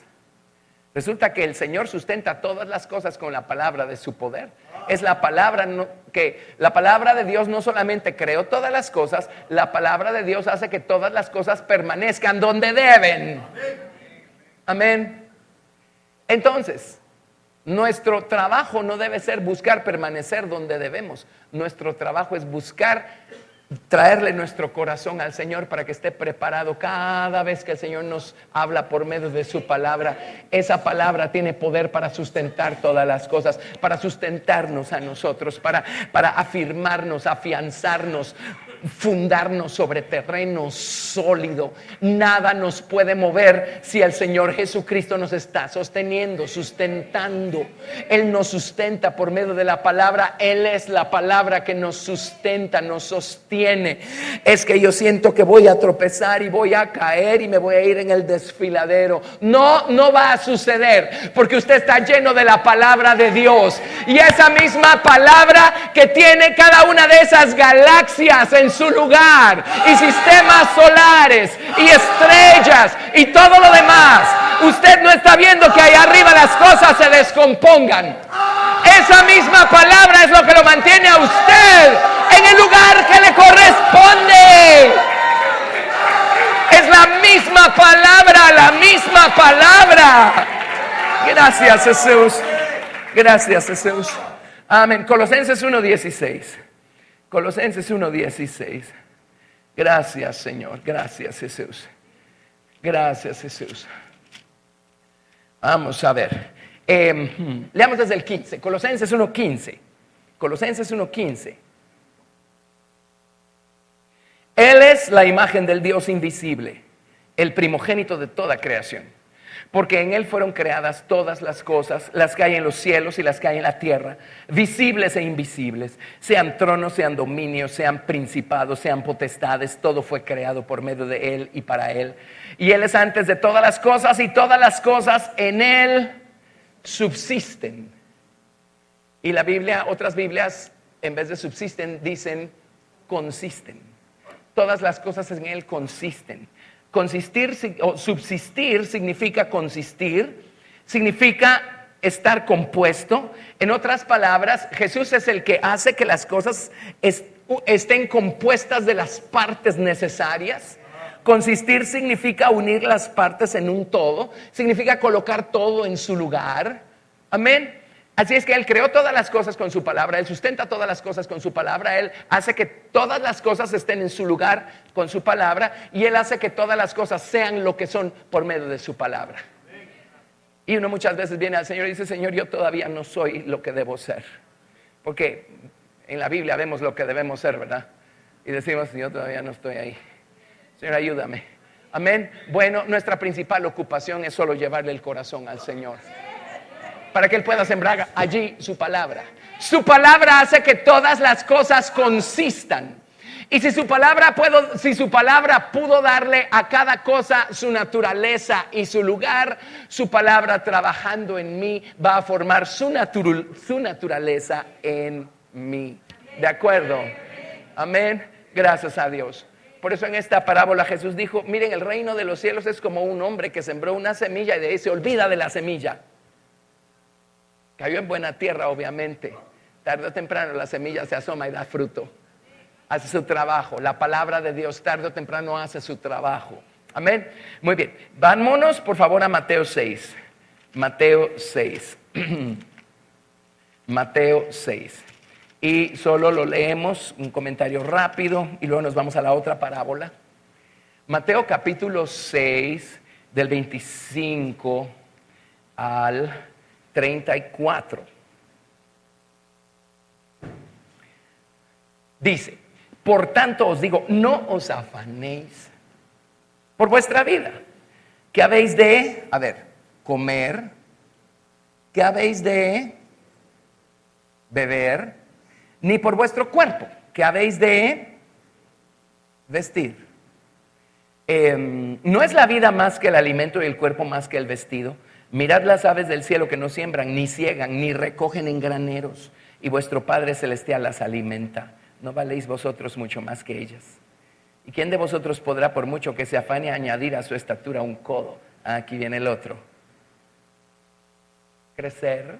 Resulta que el Señor sustenta todas las cosas con la palabra de su poder. Es la palabra que la palabra de Dios no solamente creó todas las cosas, la palabra de Dios hace que todas las cosas permanezcan donde deben. Amén. Entonces, nuestro trabajo no debe ser buscar permanecer donde debemos. Nuestro trabajo es buscar traerle nuestro corazón al Señor para que esté preparado cada vez que el Señor nos habla por medio de su palabra. Esa palabra tiene poder para sustentar todas las cosas, para sustentarnos a nosotros, para afirmarnos, afianzarnos, fundarnos sobre terreno sólido. Nada nos puede mover si el Señor Jesucristo nos está sosteniendo, sustentando. Él nos sustenta por medio de la palabra. Él es la palabra que nos sustenta, nos sostiene. Es que yo siento que voy a tropezar y voy a caer y me voy a ir en el desfiladero. No va a suceder, porque usted está lleno de la palabra de Dios, y esa misma palabra que tiene cada una de esas galaxias en su lugar, y sistemas solares y estrellas y todo lo demás. Usted no está viendo que ahí arriba las cosas se descompongan. Esa misma palabra es lo que lo mantiene a usted en el lugar que le corresponde. Es la misma palabra, la misma palabra. Gracias, Jesús. Gracias, Jesús. Amén. Colosenses 1:16. Colosenses 1:16. Gracias, Señor. Gracias, Jesús. Gracias, Jesús. Vamos a ver. Leamos desde el 15, Colosenses 1:15. Colosenses 1:15. Él es la imagen del Dios invisible, el primogénito de toda creación. Porque en Él fueron creadas todas las cosas, las que hay en los cielos y las que hay en la tierra, visibles e invisibles, sean tronos, sean dominios, sean principados, sean potestades, todo fue creado por medio de Él y para Él. Y Él es antes de todas las cosas y todas las cosas en Él subsisten. Y la Biblia, otras Biblias, en vez de subsisten, dicen consisten. Todas las cosas en Él consisten. Consistir o subsistir significa consistir, significa estar compuesto. En otras palabras, Jesús es el que hace que las cosas estén compuestas de las partes necesarias. Consistir significa unir las partes en un todo, significa colocar todo en su lugar. Amén. Así es que Él creó todas las cosas con su palabra, Él sustenta todas las cosas con su palabra, Él hace que todas las cosas estén en su lugar con su palabra y Él hace que todas las cosas sean lo que son por medio de su palabra. Y uno muchas veces viene al Señor y dice, Señor, yo todavía no soy lo que debo ser. Porque en la Biblia vemos lo que debemos ser, ¿verdad? Y decimos, yo todavía no estoy ahí. Señor, ayúdame. Amén. Bueno, nuestra principal ocupación es solo llevarle el corazón al Señor, para que Él pueda sembrar allí su palabra. Su palabra hace que todas las cosas consistan. Y si su palabra pudo darle a cada cosa su naturaleza y su lugar, su palabra trabajando en mí va a formar su naturaleza en mí. ¿De acuerdo? Amén. Gracias a Dios. Por eso en esta parábola Jesús dijo, miren, el reino de los cielos es como un hombre que sembró una semilla y de ahí se olvida de la semilla. Cayó en buena tierra, obviamente. Tarde o temprano la semilla se asoma y da fruto. Hace su trabajo. La palabra de Dios tarde o temprano hace su trabajo. Amén. Muy bien. Vámonos por favor a Mateo 6. Mateo 6. Mateo 6. Y solo lo leemos, un comentario rápido, y luego nos vamos a la otra parábola. Mateo capítulo 6, del 25 al 34. Dice, por tanto os digo, no os afanéis por vuestra vida. ¿Qué habéis de, comer? ¿Qué habéis de beber? Ni por vuestro cuerpo. ¿Qué habéis de vestir? ¿No es la vida más que el alimento y el cuerpo más que el vestido? Mirad las aves del cielo que no siembran, ni ciegan, ni recogen en graneros, y vuestro Padre Celestial las alimenta. ¿No valéis vosotros mucho más que ellas? ¿Y quién de vosotros podrá, por mucho que se afane, añadir a su estatura un codo? Aquí viene el otro. Crecer.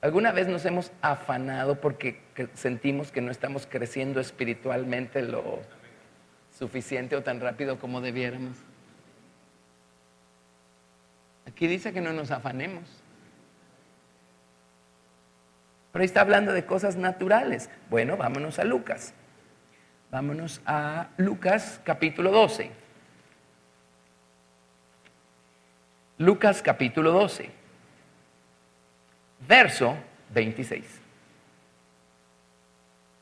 ¿Alguna vez nos hemos afanado porque sentimos que no estamos creciendo espiritualmente lo suficiente o tan rápido como debiéramos? Aquí dice que no nos afanemos. Pero ahí está hablando de cosas naturales. Bueno, vámonos a Lucas. Vámonos a Lucas capítulo 12. Lucas capítulo 12. Verso 26.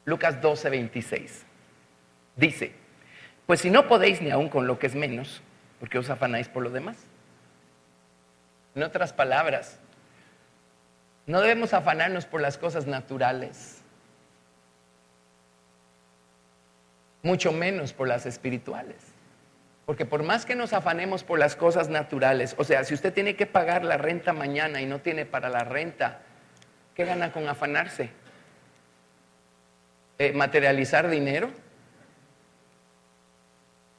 Lucas 12, 26. Dice, pues si no podéis ni aun con lo que es menos, ¿por qué os afanáis por lo demás? En otras palabras, no debemos afanarnos por las cosas naturales, mucho menos por las espirituales. Porque por más que nos afanemos por las cosas naturales, o sea, si usted tiene que pagar la renta mañana y no tiene para la renta, ¿qué gana con afanarse? ¿Materializar dinero?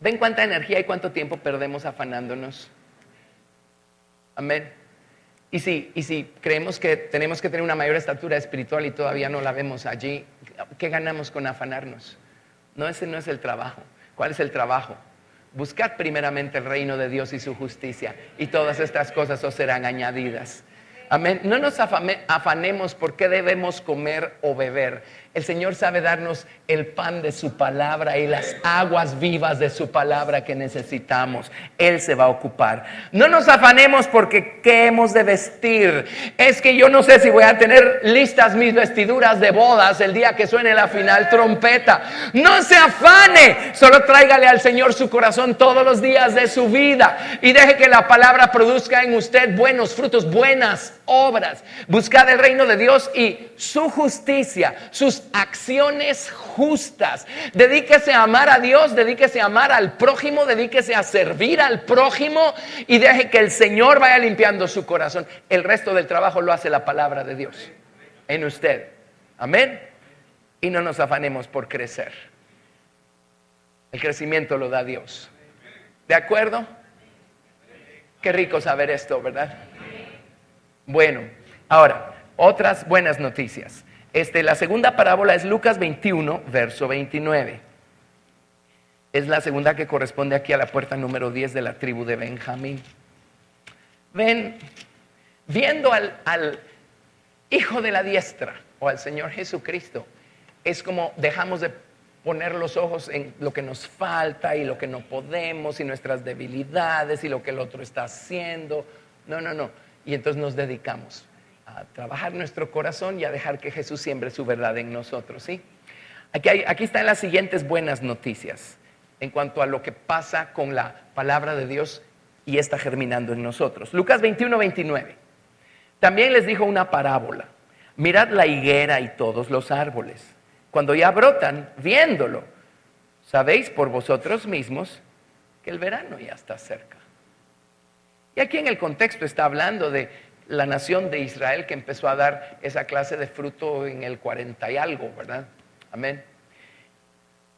¿Ven cuánta energía y cuánto tiempo perdemos afanándonos? Amén. Y si creemos que tenemos que tener una mayor estatura espiritual y todavía no la vemos allí, ¿qué ganamos con afanarnos? No, ese no es el trabajo. ¿Cuál es el trabajo? Buscad primeramente el reino de Dios y su justicia, y todas estas cosas os serán añadidas. Amén. No nos afanemos por qué debemos comer o beber. El Señor sabe darnos el pan de su palabra y las aguas vivas de su palabra que necesitamos. Él se va a ocupar. No nos afanemos porque ¿qué hemos de vestir? Es que yo no sé si voy a tener listas mis vestiduras de bodas el día que suene la final trompeta. No se afane, solo tráigale al Señor su corazón todos los días de su vida y deje que la palabra produzca en usted buenos frutos, buenas obras. Buscad el reino de Dios y su justicia, sus acciones justas. Dedíquese a amar a Dios, dedíquese a amar al prójimo, dedíquese a servir al prójimo y deje que el Señor vaya limpiando su corazón. El resto del trabajo lo hace la palabra de Dios en usted. Amén. Y no nos afanemos por crecer. El crecimiento lo da Dios. ¿De acuerdo? Qué rico saber esto, ¿verdad? Bueno, ahora, otras buenas noticias. La segunda parábola es Lucas 21, verso 29. Es la segunda que corresponde aquí a la puerta número 10 de la tribu de Benjamín. Ven, viendo al Hijo de la diestra o al Señor Jesucristo, es como dejamos de poner los ojos en lo que nos falta y lo que no podemos y nuestras debilidades y lo que el otro está haciendo. No. Y entonces nos dedicamos a trabajar nuestro corazón y a dejar que Jesús siembre su verdad en nosotros, ¿sí? Aquí están las siguientes buenas noticias en cuanto a lo que pasa con la palabra de Dios y está germinando en nosotros. Lucas 21, 29. También les dijo una parábola. Mirad la higuera y todos los árboles. Cuando ya brotan, viéndolo, sabéis por vosotros mismos que el verano ya está cerca. Y aquí en el contexto está hablando de la nación de Israel que empezó a dar esa clase de fruto en el 40 y algo, ¿verdad? Amén.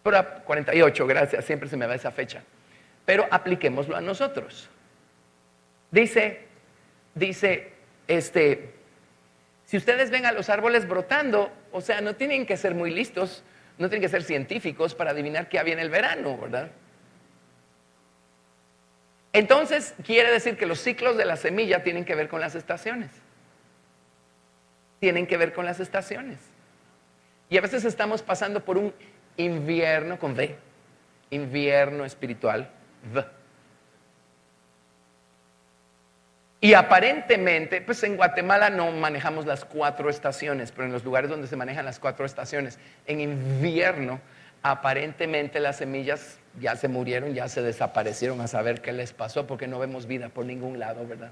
Pero 48, gracias, siempre se me va esa fecha. Pero apliquémoslo a nosotros. Dice, si ustedes ven a los árboles brotando, o sea, no tienen que ser muy listos, no tienen que ser científicos para adivinar que ya viene el verano, ¿verdad? Entonces, quiere decir que los ciclos de la semilla tienen que ver con las estaciones. Tienen que ver con las estaciones. Y a veces estamos pasando por un invierno con V, invierno espiritual, V. Y aparentemente, pues en Guatemala no manejamos las 4 estaciones, pero en los lugares donde se manejan las 4 estaciones, en invierno, aparentemente las semillas ya se murieron, ya se desaparecieron, a saber qué les pasó, porque no vemos vida por ningún lado, ¿verdad?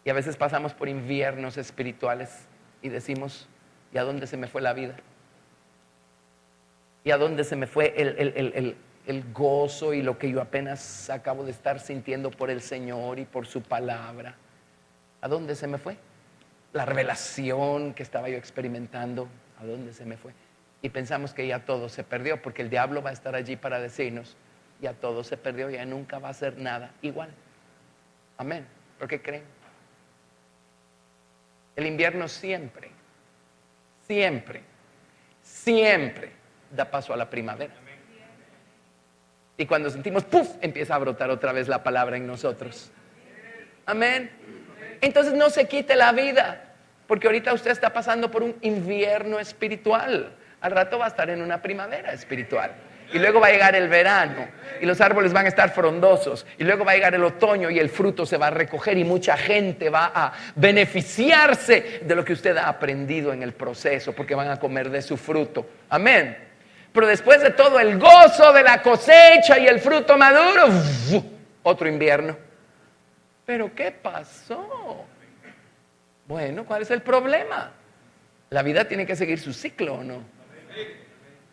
Y a veces pasamos por inviernos espirituales y decimos, ¿y a dónde se me fue la vida? ¿Y a dónde se me fue el gozo y lo que yo apenas acabo de estar sintiendo por el Señor y por su palabra? ¿A dónde se me fue? La revelación que estaba yo experimentando, ¿a dónde se me fue? Y pensamos que ya todo se perdió, porque el diablo va a estar allí para decirnos, ya todo se perdió, ya nunca va a ser nada igual. Amén. ¿Por qué creen? El invierno siempre da paso a la primavera. Y cuando sentimos, ¡puf!, empieza a brotar otra vez la palabra en nosotros. Amén. Entonces no se quite la vida, porque ahorita usted está pasando por un invierno espiritual. Al rato va a estar en una primavera espiritual. Y luego va a llegar el verano y los árboles van a estar frondosos. Y luego va a llegar el otoño y el fruto se va a recoger y mucha gente va a beneficiarse de lo que usted ha aprendido en el proceso, porque van a comer de su fruto. Amén. Pero después de todo el gozo de la cosecha y el fruto maduro, otro invierno. ¿Pero qué pasó? Bueno, ¿cuál es el problema? La vida tiene que seguir su ciclo, ¿o no?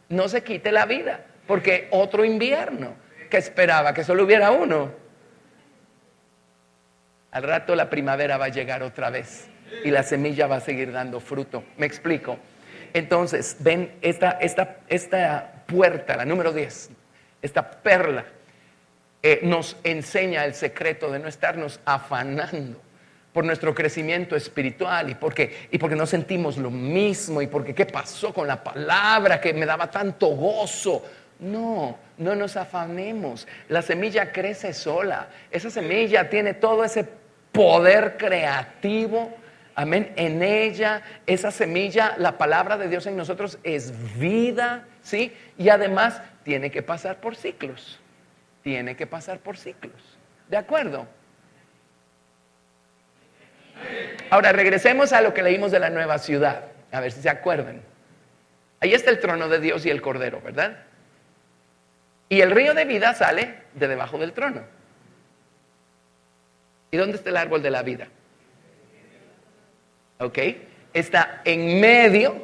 No se quite la vida, porque otro invierno. ¿Qué esperaba? ¿Que solo hubiera uno? Al rato la primavera va a llegar otra vez y la semilla va a seguir dando fruto. ¿Me explico? Entonces, ven esta puerta, la número 10, esta perla, nos enseña el secreto de no estarnos afanando por nuestro crecimiento espiritual y porque no sentimos lo mismo y porque qué pasó con la palabra que me daba tanto gozo. No nos afanemos. La semilla crece sola. Esa semilla tiene todo ese poder creativo. Amén. En ella, esa semilla, la palabra de Dios en nosotros es vida, ¿sí? Y además tiene que pasar por ciclos. Tiene que pasar por ciclos. ¿De acuerdo? Ahora regresemos a lo que leímos de la nueva ciudad. A ver si se acuerdan. Ahí está el trono de Dios y el Cordero, ¿verdad? Y el río de vida sale de debajo del trono. ¿Y dónde está el árbol de la vida? ¿Ok? Está en medio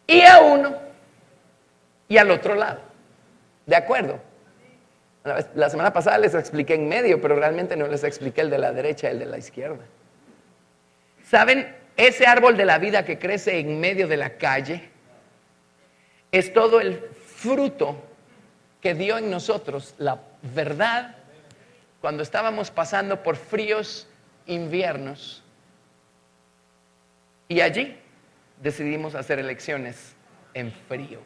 y a uno y al otro lado. ¿De acuerdo? La semana pasada les expliqué en medio, pero realmente no les expliqué el de la derecha y el de la izquierda. ¿Saben? Ese árbol de la vida que crece en medio de la calle es todo el fruto que dio en nosotros la verdad cuando estábamos pasando por fríos inviernos. Y allí decidimos hacer elecciones en frío.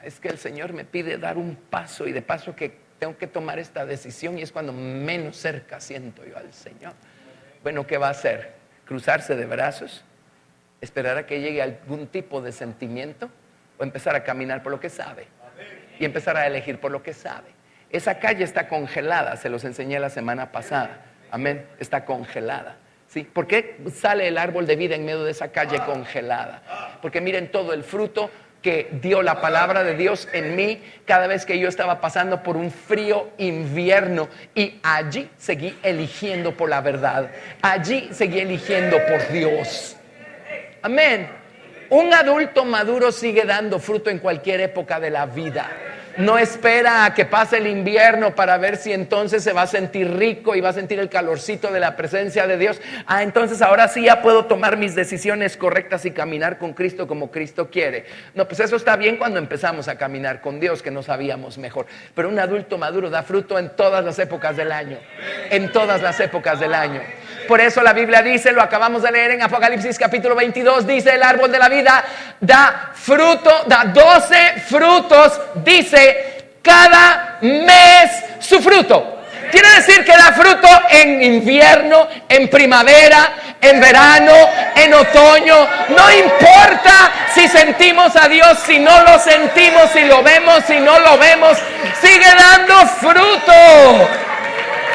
Es que el Señor me pide dar un paso y de paso que tengo que tomar esta decisión y es cuando menos cerca siento yo al Señor. Bueno, ¿qué va a hacer? ¿Cruzarse de brazos? ¿Esperar a que llegue algún tipo de sentimiento? ¿O empezar a caminar por lo que sabe? Y empezar a elegir por lo que sabe. Esa calle está congelada, se los enseñé la semana pasada. Amén, está congelada. ¿Sí? ¿Por qué sale el árbol de vida en medio de esa calle congelada? Porque miren todo el fruto que dio la palabra de Dios en mí cada vez que yo estaba pasando por un frío invierno, y allí seguí eligiendo por la verdad, allí seguí eligiendo por Dios. Amén. Un adulto maduro sigue dando fruto en cualquier época de la vida. No espera a que pase el invierno para ver si entonces se va a sentir rico y va a sentir el calorcito de la presencia de Dios. Entonces ahora sí ya puedo tomar mis decisiones correctas y caminar con Cristo como Cristo quiere. No, pues eso está bien cuando empezamos a caminar con Dios, que no sabíamos mejor. Pero un adulto maduro da fruto en todas las épocas del año. En todas las épocas del año. Por eso la Biblia dice, lo acabamos de leer en Apocalipsis capítulo 22, dice: el árbol de la vida da fruto, da 12 frutos, dice, cada mes su fruto. Quiere decir que da fruto en invierno, en primavera, en verano, en otoño. No importa si sentimos a Dios, si no lo sentimos, si lo vemos, si no lo vemos, sigue dando fruto.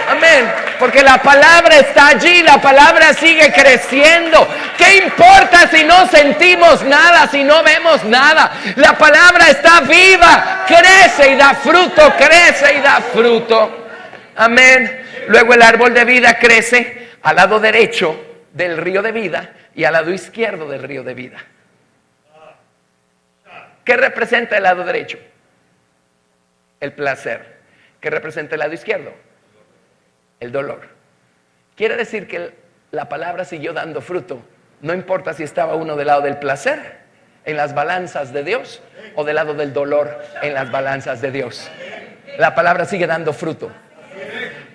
Amén. Porque la palabra está allí, la palabra sigue creciendo. ¿Qué importa si no sentimos nada, si no vemos nada? La palabra está viva, crece y da fruto, crece y da fruto. Amén. Luego el árbol de vida crece al lado derecho del río de vida y al lado izquierdo del río de vida. ¿Qué representa el lado derecho? El placer. ¿Qué representa el lado izquierdo? El dolor. Quiere decir que la palabra siguió dando fruto. No importa si estaba uno del lado del placer en las balanzas de Dios o del lado del dolor en las balanzas de Dios. La palabra sigue dando fruto.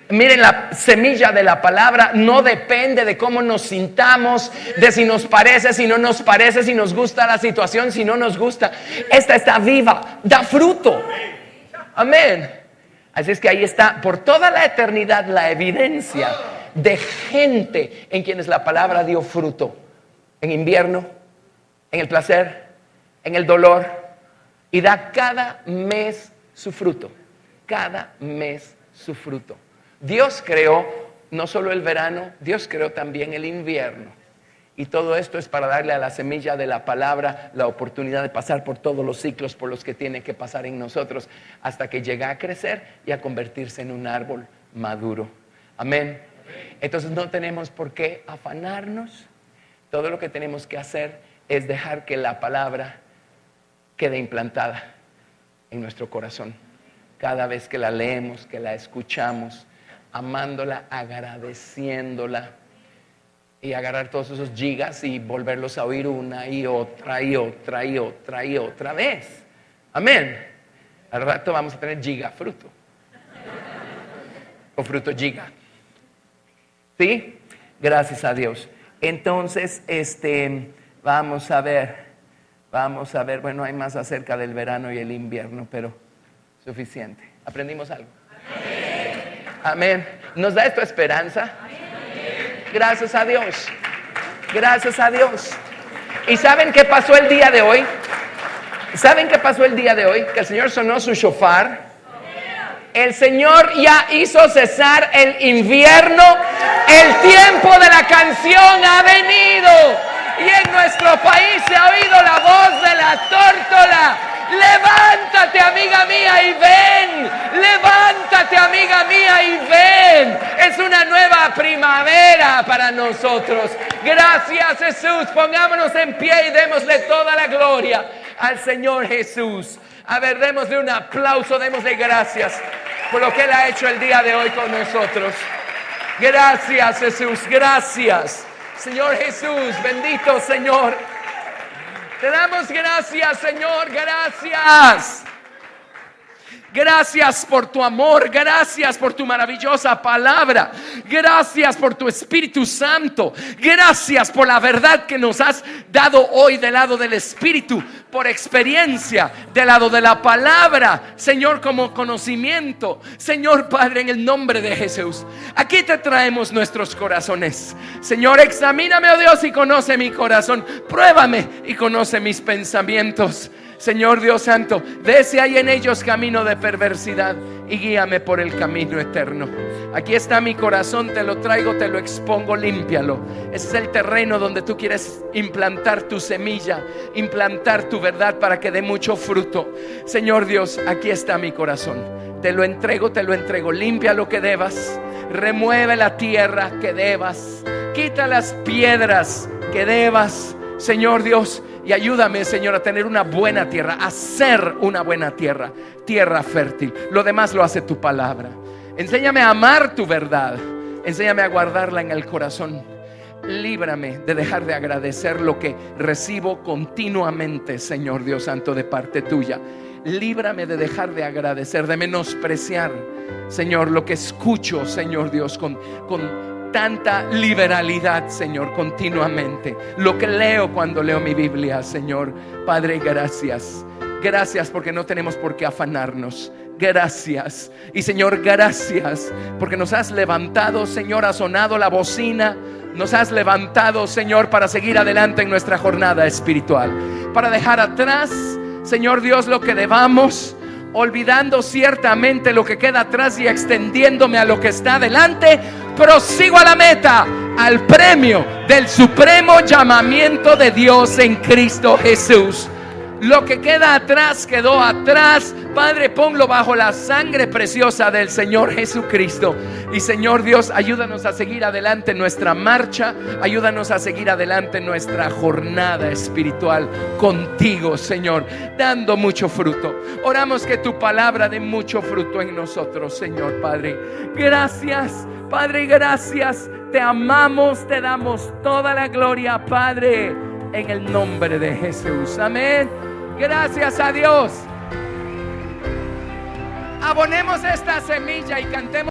Miren, la semilla de la palabra no depende de cómo nos sintamos, de si nos parece, si no nos parece, si nos gusta la situación, si no nos gusta. Esta está viva, da fruto. Amén. Así es que ahí está por toda la eternidad la evidencia de gente en quienes la palabra dio fruto. En invierno, en el placer, en el dolor. Y da cada mes su fruto. Cada mes su fruto. Dios creó no solo el verano, Dios creó también el invierno. Y todo esto es para darle a la semilla de la palabra la oportunidad de pasar por todos los ciclos por los que tiene que pasar en nosotros hasta que llega a crecer y a convertirse en un árbol maduro. Amén. Entonces no tenemos por qué afanarnos. Todo lo que tenemos que hacer es dejar que la palabra quede implantada en nuestro corazón. Cada vez que la leemos, que la escuchamos, amándola, agradeciéndola. Y agarrar todos esos gigas y volverlos a oír una y otra y otra y otra y otra vez. Amén. Al rato vamos a tener giga fruto. O fruto giga. ¿Sí? Gracias a Dios. Entonces, vamos a ver. Bueno, hay más acerca del verano y el invierno, pero suficiente. ¿Aprendimos algo? Amén. ¿Nos da esto esperanza? Gracias a Dios. Gracias a Dios. ¿Y saben qué pasó el día de hoy? ¿Saben qué pasó el día de hoy? Que el Señor sonó su shofar. El Señor ya hizo cesar el invierno. El tiempo de la canción ha venido. Y en nuestro país se ha oído la voz de la tórtola. Levántate, amiga mía, y ven. Levántate, amiga mía, y ven. Es una nueva primavera para nosotros. Gracias, Jesús. Pongámonos en pie y démosle toda la gloria al Señor Jesús. A ver, démosle un aplauso, démosle gracias por lo que Él ha hecho el día de hoy con nosotros. Gracias, Jesús, gracias. Señor Jesús, bendito Señor. Te damos gracias, Señor, gracias. Gracias por tu amor, gracias por tu maravillosa palabra, gracias por tu Espíritu Santo, gracias por la verdad que nos has dado hoy del lado del Espíritu, por experiencia, del lado de la palabra, Señor, como conocimiento. Señor Padre, en el nombre de Jesús, aquí te traemos nuestros corazones. Señor, examíname, oh Dios, y conoce mi corazón, pruébame y conoce mis pensamientos. Señor Dios Santo, ve si hay en ellos camino de perversidad y guíame por el camino eterno. Aquí está mi corazón, te lo traigo, te lo expongo, límpialo. Ese es el terreno donde tú quieres implantar tu semilla, implantar tu verdad para que dé mucho fruto. Señor Dios, aquí está mi corazón. Te lo entrego, limpia lo que debas, remueve la tierra que debas, quita las piedras que debas, Señor Dios. Y ayúdame, Señor, a tener una buena tierra, a ser una buena tierra, tierra fértil. Lo demás lo hace tu palabra. Enséñame a amar tu verdad, enséñame a guardarla en el corazón. Líbrame de dejar de agradecer lo que recibo continuamente, Señor Dios Santo, de parte tuya. Líbrame de dejar de agradecer, de menospreciar, Señor, lo que escucho, Señor Dios, con tanta liberalidad, Señor, continuamente. Lo que leo cuando leo mi Biblia, Señor. Padre, gracias. Gracias porque no tenemos por qué afanarnos. Gracias. Y Señor, gracias porque nos has levantado, Señor, ha sonado la bocina. Nos has levantado, Señor, para seguir adelante en nuestra jornada espiritual, para dejar atrás, Señor Dios, lo que debamos, olvidando ciertamente lo que queda atrás y extendiéndome a lo que está adelante. Prosigo a la meta, al premio del supremo llamamiento de Dios en Cristo Jesús. Lo que queda atrás quedó atrás. Padre, ponlo bajo la sangre preciosa del Señor Jesucristo. Y Señor Dios, ayúdanos a seguir adelante nuestra marcha. Ayúdanos a seguir adelante nuestra jornada espiritual contigo, Señor, dando mucho fruto. Oramos que tu palabra dé mucho fruto en nosotros, Señor Padre. Gracias, Padre, gracias. Te amamos, te damos toda la gloria, Padre, en el nombre de Jesús. Amén. Gracias a Dios. Abonemos esta semilla y cantemos.